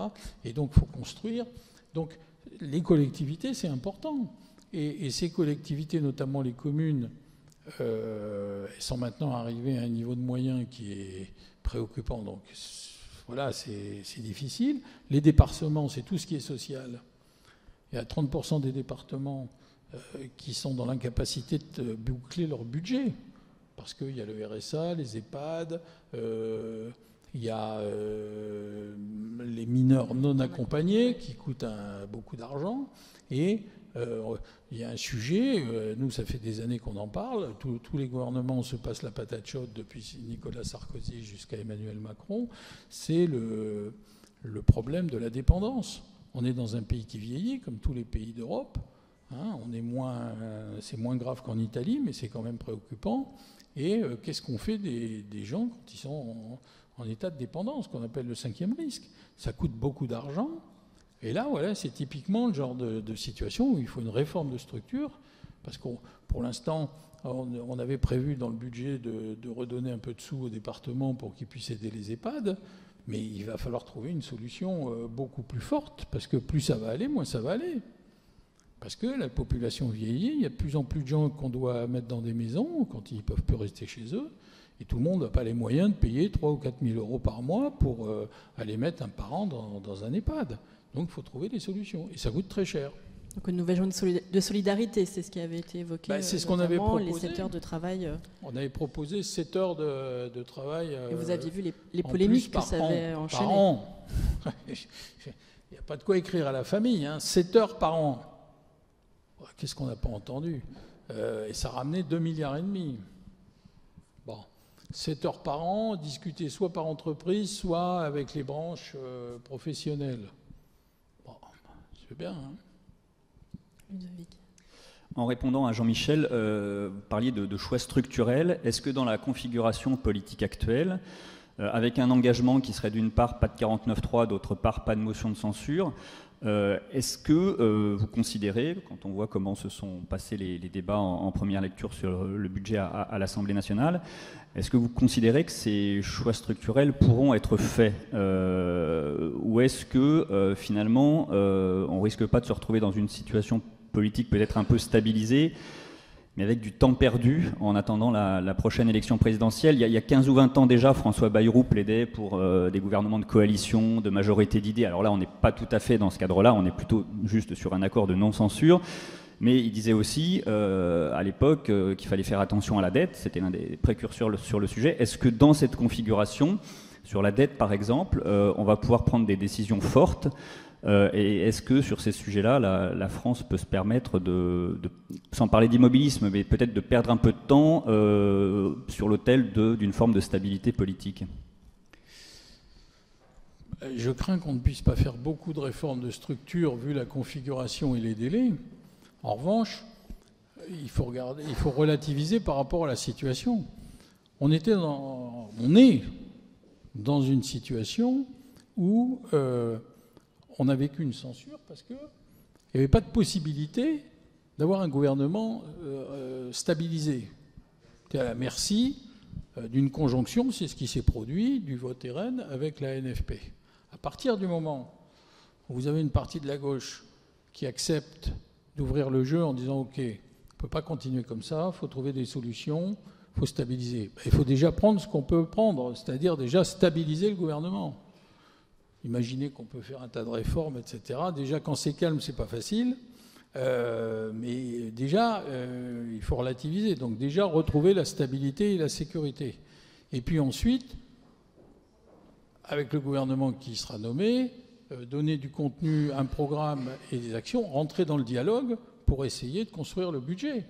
Et donc il faut construire. Donc les collectivités, c'est important. Et ces collectivités, notamment les communes, elles sont maintenant arrivées à un niveau de moyens qui est préoccupant. Donc Voilà, c'est difficile. Les départements, c'est tout ce qui est social. Il y a 30% des départements qui sont dans l'incapacité de boucler leur budget. Parce qu'il y a le RSA, les EHPAD, il y a les mineurs non accompagnés qui coûtent beaucoup d'argent. Et il y a un sujet, nous ça fait des années qu'on en parle, tous les gouvernements se passent la patate chaude depuis Nicolas Sarkozy jusqu'à Emmanuel Macron, c'est le problème de la dépendance. On est dans un pays qui vieillit, comme tous les pays d'Europe. Hein, c'est moins grave qu'en Italie, mais c'est quand même préoccupant. Et qu'est-ce qu'on fait des gens quand ils sont en état de dépendance, qu'on appelle le 5e risque? Ça coûte beaucoup d'argent. Et là, voilà, c'est typiquement le genre de situation où il faut une réforme de structure, parce que pour l'instant, on avait prévu dans le budget de redonner un peu de sous aux départements pour qu'ils puissent aider les EHPAD, mais il va falloir trouver une solution beaucoup plus forte, parce que plus ça va aller, moins ça va aller. Parce que la population vieillit, il y a de plus en plus de gens qu'on doit mettre dans des maisons quand ils ne peuvent plus rester chez eux, et tout le monde n'a pas les moyens de payer 3 000 ou 4 000 euros par mois pour aller mettre un parent dans un EHPAD. Donc il faut trouver des solutions, et ça coûte très cher. Donc une nouvelle journée de solidarité, c'est ce qui avait été évoqué. C'est ce qu'on avait proposé. Les 7 heures de travail. On avait proposé 7 heures de travail. Et vous aviez vu les polémiques que ça avait enchaîné. Par an. Il n'y a pas de quoi écrire à la famille. 7 heures par an. Qu'est-ce qu'on n'a pas entendu? Et ça ramenait 2,5 milliards. Bon. 7 heures par an, discuter soit par entreprise, soit avec les branches professionnelles. Bon, c'est bien. Hein. En répondant à Jean-Michel, vous parliez de choix structurels. Est-ce que dans la configuration politique actuelle, avec un engagement qui serait d'une part pas de 49.3, d'autre part pas de motion de censure, est-ce que vous considérez, quand on voit comment se sont passés les débats en première lecture sur le budget à l'Assemblée nationale, est-ce que vous considérez que ces choix structurels pourront être faits ou est-ce que finalement on risque pas de se retrouver dans une situation politique peut-être un peu stabilisée, mais avec du temps perdu en attendant la prochaine élection présidentielle? Il y a 15 ou 20 ans déjà, François Bayrou plaidait pour des gouvernements de coalition, de majorité d'idées. Alors là, on n'est pas tout à fait dans ce cadre-là, on est plutôt juste sur un accord de non-censure. Mais il disait aussi, à l'époque, qu'il fallait faire attention à la dette. C'était l'un des précurseurs sur le sujet. Est-ce que dans cette configuration, sur la dette par exemple, on va pouvoir prendre des décisions fortes et est-ce que sur ces sujets-là, la France peut se permettre sans parler d'immobilisme, mais peut-être de perdre un peu de temps sur l'autel d'une forme de stabilité politique? Je crains qu'on ne puisse pas faire beaucoup de réformes de structure vu la configuration et les délais. En revanche, il faut relativiser par rapport à la situation. On est dans une situation où on a vécu une censure parce qu'il n'y avait pas de possibilité d'avoir un gouvernement stabilisé. C'était à la merci d'une conjonction, c'est ce qui s'est produit, du vote RN avec la NFP. À partir du moment où vous avez une partie de la gauche qui accepte d'ouvrir le jeu en disant « Ok, on ne peut pas continuer comme ça, il faut trouver des solutions, il faut stabiliser ». Il faut déjà prendre ce qu'on peut prendre, c'est-à-dire déjà stabiliser le gouvernement. Imaginez qu'on peut faire un tas de réformes, etc. Déjà, quand c'est calme, c'est pas facile. Mais déjà, il faut relativiser. Donc déjà, retrouver la stabilité et la sécurité. Et puis ensuite, avec le gouvernement qui sera nommé, donner du contenu, un programme et des actions, rentrer dans le dialogue pour essayer de construire le budget.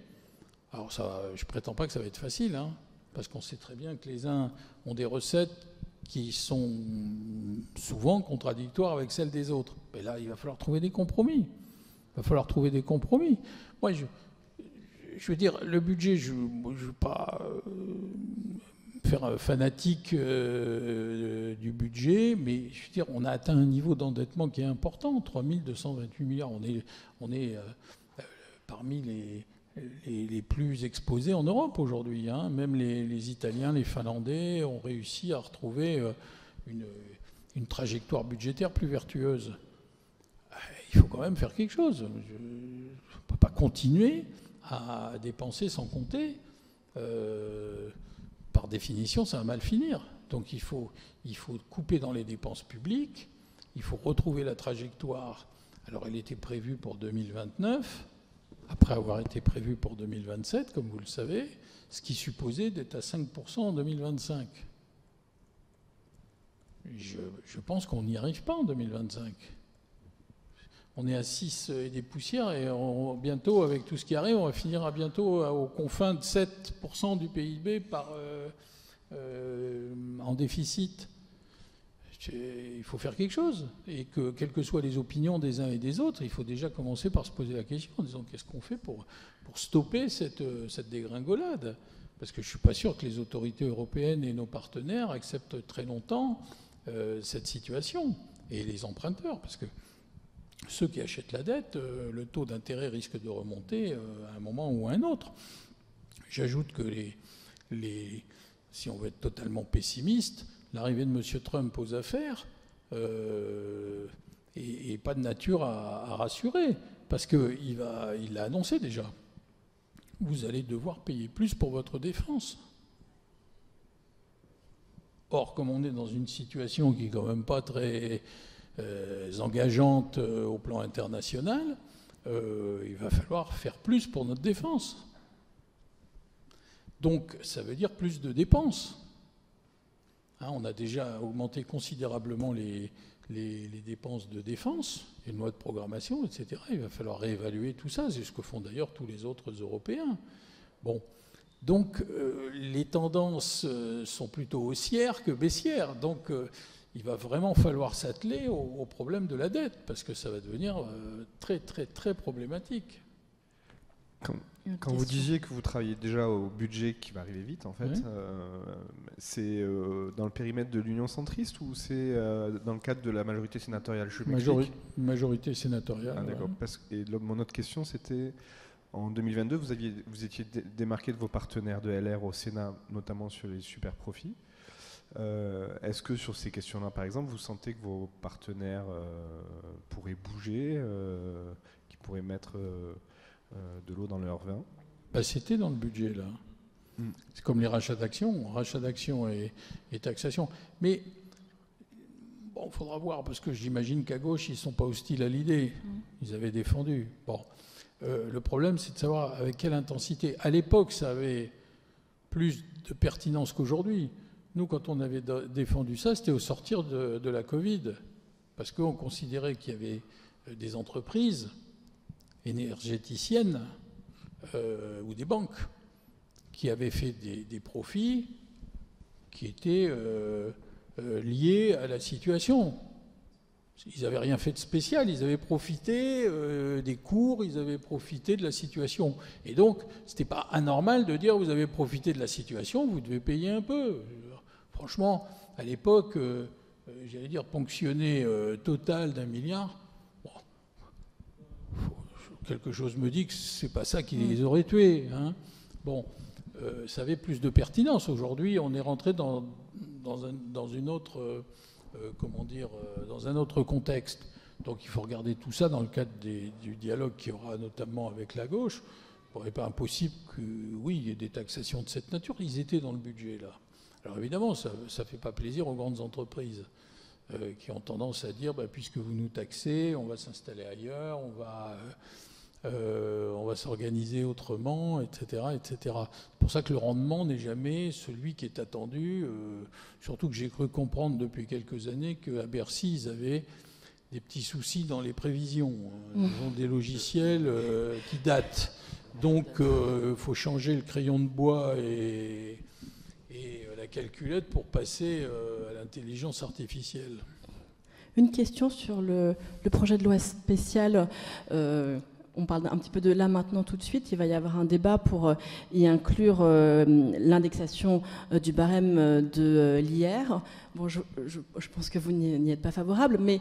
Alors ça, je ne prétends pas que ça va être facile, hein, parce qu'on sait très bien que les uns ont des recettes qui sont souvent contradictoires avec celles des autres. Mais là, il va falloir trouver des compromis. Moi, je veux dire, le budget, je ne veux pas faire un fanatique du budget, mais je veux dire, on a atteint un niveau d'endettement qui est important, 3 228 milliards. On est parmi les plus exposés en Europe aujourd'hui. Hein. Même les Italiens, les Finlandais ont réussi à retrouver une trajectoire budgétaire plus vertueuse. Il faut quand même faire quelque chose. On ne peut pas continuer à dépenser sans compter. Par définition, ça va mal finir. Donc il faut couper dans les dépenses publiques, il faut retrouver la trajectoire. Alors elle était prévue pour 2029, après avoir été prévue pour 2027, comme vous le savez, ce qui supposait d'être à 5% en 2025. Je pense qu'on n'y arrive pas en 2025. On est à 6 et des poussières et bientôt, avec tout ce qui arrive, on va finir bientôt aux confins de 7% du PIB en déficit. Il faut faire quelque chose. Et que, quelles que soient les opinions des uns et des autres, il faut déjà commencer par se poser la question en disant qu'est-ce qu'on fait pour stopper cette dégringolade. Parce que je ne suis pas sûr que les autorités européennes et nos partenaires acceptent très longtemps cette situation. Et les emprunteurs, parce que ceux qui achètent la dette, le taux d'intérêt risque de remonter à un moment ou à un autre. J'ajoute que si on veut être totalement pessimiste, l'arrivée de M. Trump aux affaires n'est pas de nature à rassurer, parce qu'il l'a annoncé déjà. Vous allez devoir payer plus pour votre défense. Or, comme on est dans une situation qui n'est quand même pas très engageante au plan international, il va falloir faire plus pour notre défense. Donc, ça veut dire plus de dépenses. Hein, on a déjà augmenté considérablement les dépenses de défense, une loi de programmation, etc. Il va falloir réévaluer tout ça. C'est ce que font d'ailleurs tous les autres Européens. Bon. Donc, les tendances sont plutôt haussières que baissières. Donc, il va vraiment falloir s'atteler au problème de la dette, parce que ça va devenir très, très, très problématique. Quand vous disiez que vous travaillez déjà au budget qui va arriver vite, en fait, oui. C'est dans le périmètre de l'Union centriste ou c'est dans le cadre de la majorité sénatoriale? Majorité sénatoriale. Ah, d'accord. Et mon autre question, c'était... En 2022, vous étiez démarqué de vos partenaires de LR au Sénat, notamment sur les super profits. Est-ce que sur ces questions-là, par exemple, vous sentez que vos partenaires pourraient bouger, qui pourraient mettre de l'eau dans leur vin? C'était dans le budget, là. C'est comme les rachats d'actions. Rachat d'actions et taxation. Mais bon, il faudra voir, parce que j'imagine qu'à gauche, ils ne sont pas hostiles à l'idée. Ils avaient défendu. Bon. Le problème, c'est de savoir avec quelle intensité. À l'époque, ça avait plus de pertinence qu'aujourd'hui. Nous, quand on avait défendu ça, c'était au sortir de la Covid. Parce qu'on considérait qu'il y avait des entreprises énergéticiennes ou des banques qui avaient fait des profits qui étaient liés à la situation. Ils n'avaient rien fait de spécial, ils avaient profité des cours, ils avaient profité de la situation. Et donc, ce n'était pas anormal de dire vous avez profité de la situation, vous devez payer un peu. Franchement, à l'époque, j'allais dire ponctionner total d'1 milliard, bon, quelque chose me dit que ce n'est pas ça qui les aurait tués. Hein. Bon, ça avait plus de pertinence. Aujourd'hui, on est rentré dans une autre... dans un autre contexte. Donc il faut regarder tout ça dans le cadre du dialogue qu'il y aura notamment avec la gauche. Il n'est pas impossible qu'il y ait des taxations de cette nature. Ils étaient dans le budget, là. Alors évidemment, ça ne fait pas plaisir aux grandes entreprises qui ont tendance à dire puisque vous nous taxez, on va s'installer ailleurs, on va s'organiser autrement, etc., etc. C'est pour ça que le rendement n'est jamais celui qui est attendu, surtout que j'ai cru comprendre depuis quelques années qu'à Bercy, ils avaient des petits soucis dans les prévisions. Ils ont des logiciels qui datent. Donc, il faut changer le crayon de bois et la calculette pour passer à l'intelligence artificielle. Une question sur le projet de loi spéciale. On parle un petit peu de là maintenant tout de suite. Il va y avoir un débat pour y inclure l'indexation du barème de l'IR. Bon, je pense que vous n'y êtes pas favorable, mais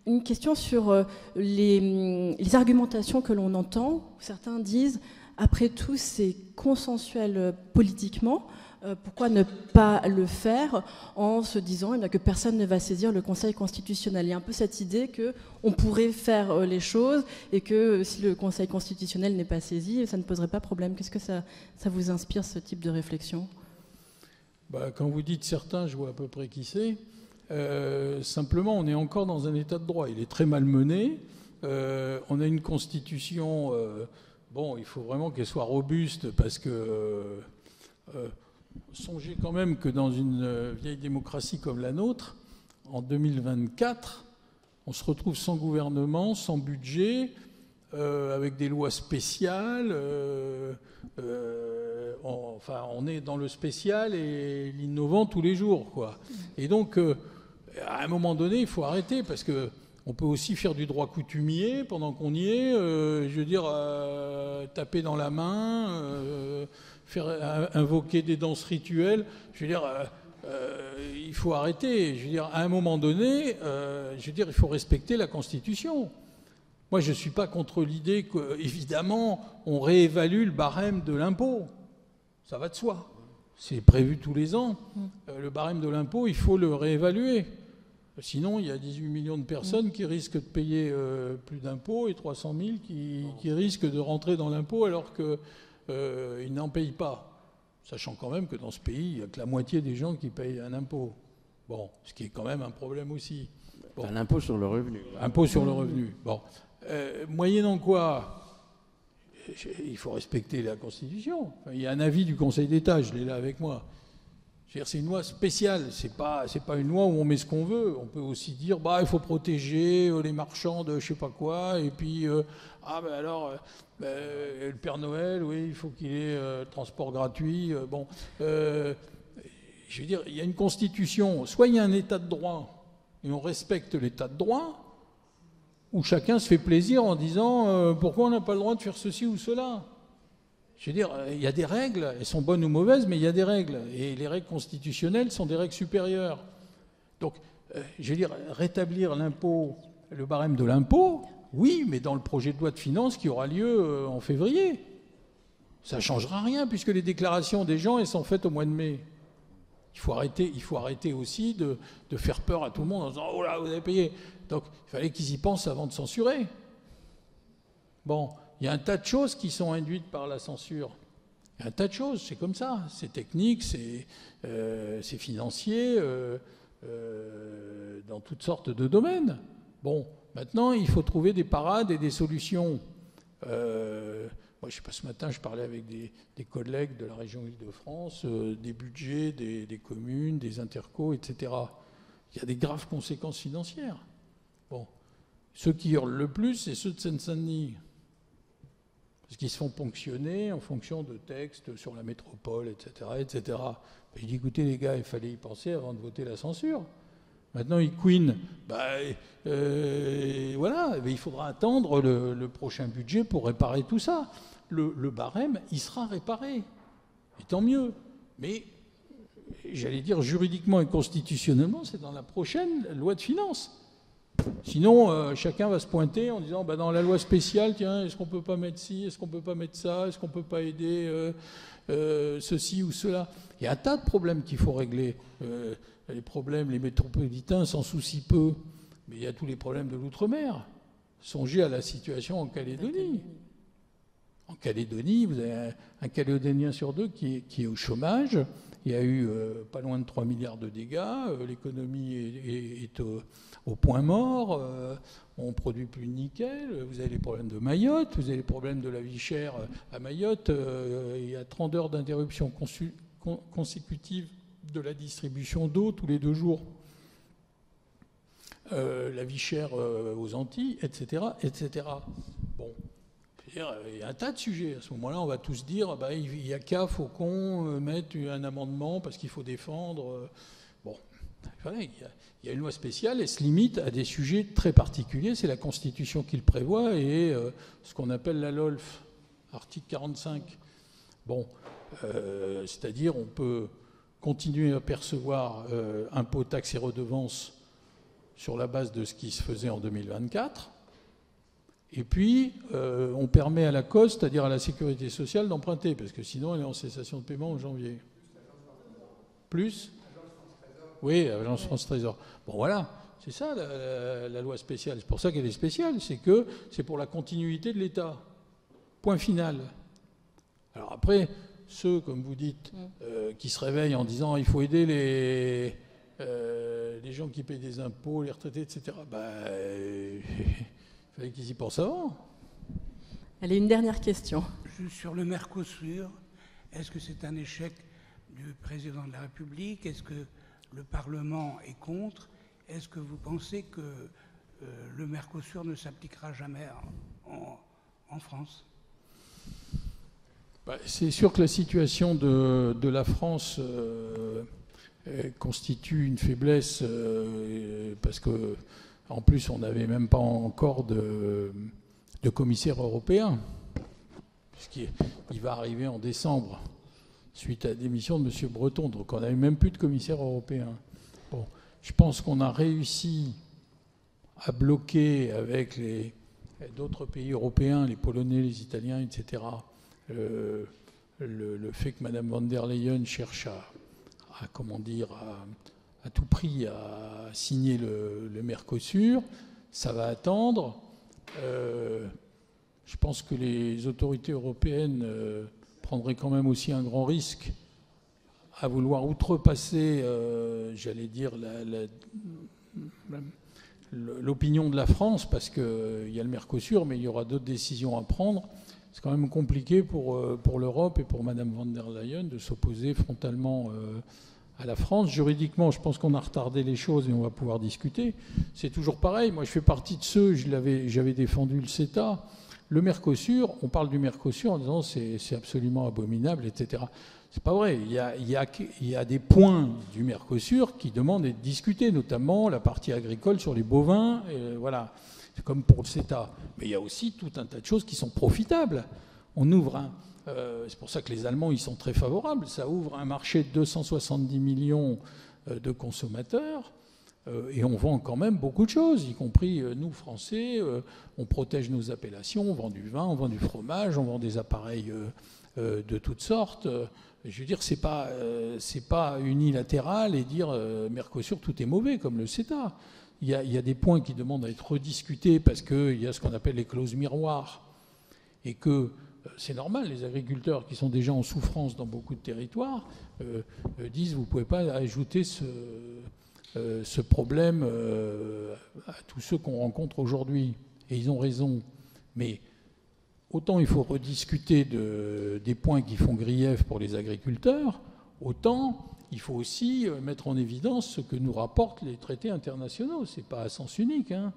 une question sur les argumentations que l'on entend. Certains disent, après tout, c'est consensuel politiquement. Pourquoi ne pas le faire en se disant que personne ne va saisir le Conseil constitutionnel? Il y a un peu cette idée qu'on pourrait faire les choses et que si le Conseil constitutionnel n'est pas saisi, ça ne poserait pas problème. Qu'est-ce que ça vous inspire, ce type de réflexion? Quand vous dites certains, je vois à peu près qui c'est. Simplement, on est encore dans un état de droit. Il est très malmené. On a une constitution... il faut vraiment qu'elle soit robuste parce que... songez quand même que dans une vieille démocratie comme la nôtre, en 2024, on se retrouve sans gouvernement, sans budget, avec des lois spéciales. On est dans le spécial et l'innovant tous les jours, quoi. Et donc, à un moment donné, il faut arrêter parce que on peut aussi faire du droit coutumier pendant qu'on y est. Taper dans la main, faire invoquer des danses rituelles. Il faut arrêter. À un moment donné, il faut respecter la Constitution. Moi, je ne suis pas contre l'idée qu'évidemment, on réévalue le barème de l'impôt. Ça va de soi. C'est prévu tous les ans. Le barème de l'impôt, il faut le réévaluer. Sinon, il y a 18 millions de personnes qui risquent de payer plus d'impôts et 300 000 qui risquent de rentrer dans l'impôt alors qu'ils n'en payent pas. Sachant quand même que dans ce pays, il n'y a que la moitié des gens qui payent un impôt. Bon, ce qui est quand même un problème aussi. Un impôt sur le revenu. Impôt sur le revenu. Bon. Moyennant quoi, il faut respecter la Constitution. Il y a un avis du Conseil d'État, je l'ai là avec moi. C'est une loi spéciale, c'est pas une loi où on met ce qu'on veut. On peut aussi dire, il faut protéger les marchands de je sais pas quoi, et puis, le Père Noël, oui, il faut qu'il ait transport gratuit. Il y a une Constitution, soit il y a un état de droit, et on respecte l'état de droit, où chacun se fait plaisir en disant pourquoi on n'a pas le droit de faire ceci ou cela. Il y a des règles, elles sont bonnes ou mauvaises, mais il y a des règles. Et les règles constitutionnelles sont des règles supérieures. Donc, rétablir l'impôt, le barème de l'impôt, oui, mais dans le projet de loi de finances qui aura lieu en février. Ça ne changera rien, puisque les déclarations des gens, elles sont faites au mois de mai. Il faut arrêter aussi de faire peur à tout le monde en disant « Oh là, vous avez payé ». Donc, il fallait qu'ils y pensent avant de censurer. Bon, il y a un tas de choses qui sont induites par la censure. Il y a un tas de choses, c'est comme ça. C'est technique, c'est financier, dans toutes sortes de domaines. Bon, maintenant, il faut trouver des parades et des solutions. Moi, je sais pas, ce matin, je parlais avec des collègues de la région Île-de-France, des budgets des communes, des intercos, etc. Il y a des graves conséquences financières. Bon, ceux qui hurlent le plus, c'est ceux de Seine-Saint-Denis. Parce qu'ils se font ponctionner en fonction de textes sur la métropole, etc. etc. Je dis, écoutez les gars, il fallait y penser avant de voter la censure. Maintenant, ils couinent. Voilà, mais il faudra attendre le prochain budget pour réparer tout ça. Le barème, il sera réparé. Et tant mieux. Mais, j'allais dire, juridiquement et constitutionnellement, c'est dans la prochaine loi de finances. Sinon, chacun va se pointer en disant, dans la loi spéciale, tiens, est-ce qu'on ne peut pas mettre ci, est-ce qu'on ne peut pas mettre ça, est-ce qu'on ne peut pas aider ceci ou cela. Il y a un tas de problèmes qu'il faut régler. Les problèmes, les métropolitains s'en soucient peu, mais il y a tous les problèmes de l'outre-mer. Songez à la situation en Calédonie. En Calédonie, vous avez un Calédonien sur deux qui est au chômage. Il y a eu pas loin de 3 milliards de dégâts. L'économie est au point mort. On ne produit plus de nickel. Vous avez les problèmes de Mayotte. Vous avez les problèmes de la vie chère à Mayotte. Il y a 30 heures d'interruption consécutive de la distribution d'eau tous les 2 jours. La vie chère aux Antilles, etc. etc. Bon. Il y a un tas de sujets. À ce moment-là, on va tous dire il n'y a qu'à, faut qu'on mette un amendement parce qu'il faut défendre. Bon, il y a une loi spéciale et se limite à des sujets très particuliers. C'est la Constitution qui le prévoit et ce qu'on appelle la LOLF, article 45. Bon, c'est-à-dire on peut continuer à percevoir impôts, taxes et redevances sur la base de ce qui se faisait en 2024. Et puis, on permet à la COS, c'est-à-dire à la Sécurité sociale, d'emprunter, parce que sinon, elle est en cessation de paiement en janvier. Plus ? Oui, l'Agence France Trésor. Bon, voilà, c'est ça la loi spéciale. C'est pour ça qu'elle est spéciale, c'est que c'est pour la continuité de l'État. Point final. Alors après, ceux, comme vous dites, qui se réveillent en disant il faut aider les gens qui payent des impôts, les retraités, etc. Il fallait qu'ils y pensent avant. Allez, une dernière question. Sur le Mercosur, est-ce que c'est un échec du président de la République? Est-ce que le Parlement est contre? Est-ce que vous pensez que le Mercosur ne s'appliquera jamais en France? C'est sûr que la situation de la France constitue une faiblesse parce que, en plus, on n'avait même pas encore de commissaire européen, puisqu'il va arriver en décembre suite à la démission de M. Breton, donc on n'avait même plus de commissaire européen. Bon, je pense qu'on a réussi à bloquer avec d'autres pays européens, les Polonais, les Italiens, etc., le fait que Mme von der Leyen cherche à tout prix à signer le Mercosur. Ça va attendre. Je pense que les autorités européennes prendraient quand même aussi un grand risque à vouloir outrepasser, j'allais dire, l'opinion de la France, parce qu'il y a le Mercosur, mais il y aura d'autres décisions à prendre. C'est quand même compliqué pour l'Europe et pour Mme von der Leyen de s'opposer frontalement à la France. Juridiquement, je pense qu'on a retardé les choses et on va pouvoir discuter. C'est toujours pareil. Moi, je fais partie de ceux, j'avais défendu le CETA. Le Mercosur, on parle du Mercosur en disant c'est absolument abominable, etc. C'est pas vrai. Il y a des points du Mercosur qui demandent d'être discutés, notamment la partie agricole sur les bovins. Voilà. C'est comme pour le CETA. Mais il y a aussi tout un tas de choses qui sont profitables. On ouvre c'est pour ça que les Allemands, ils sont très favorables. Ça ouvre un marché de 270 millions de consommateurs. Et on vend quand même beaucoup de choses, y compris nous, Français. On protège nos appellations, on vend du vin, on vend du fromage, on vend des appareils de toutes sortes. Je veux dire, c'est pas unilatéral et dire Mercosur, tout est mauvais, comme le CETA. Il y a des points qui demandent à être rediscutés parce qu'il y a ce qu'on appelle les clauses miroirs. Et que c'est normal, les agriculteurs qui sont déjà en souffrance dans beaucoup de territoires disent vous ne pouvez pas ajouter ce problème à tous ceux qu'on rencontre aujourd'hui. Et ils ont raison. Mais autant il faut rediscuter des points qui font grief pour les agriculteurs, autant il faut aussi mettre en évidence ce que nous rapportent les traités internationaux. Ce n'est pas à sens unique. Hein.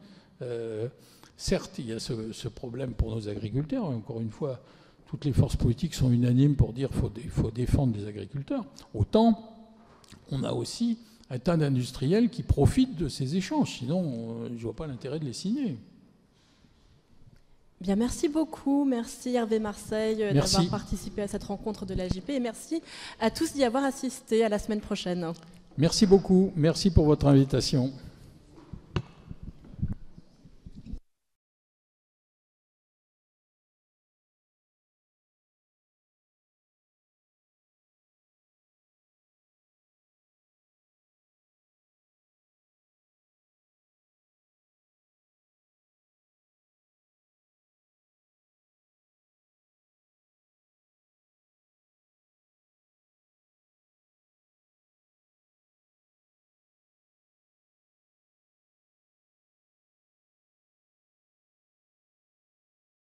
Certes, il y a ce problème pour nos agriculteurs. Et encore une fois, toutes les forces politiques sont unanimes pour dire qu'il faut défendre les agriculteurs. Autant, on a aussi un tas d'industriels qui profitent de ces échanges. Sinon, je ne vois pas l'intérêt de les signer. Bien, merci beaucoup. Merci Hervé Marseille d'avoir participé à cette rencontre de l'AJP. Et merci à tous d'y avoir assisté. À la semaine prochaine. Merci beaucoup. Merci pour votre invitation.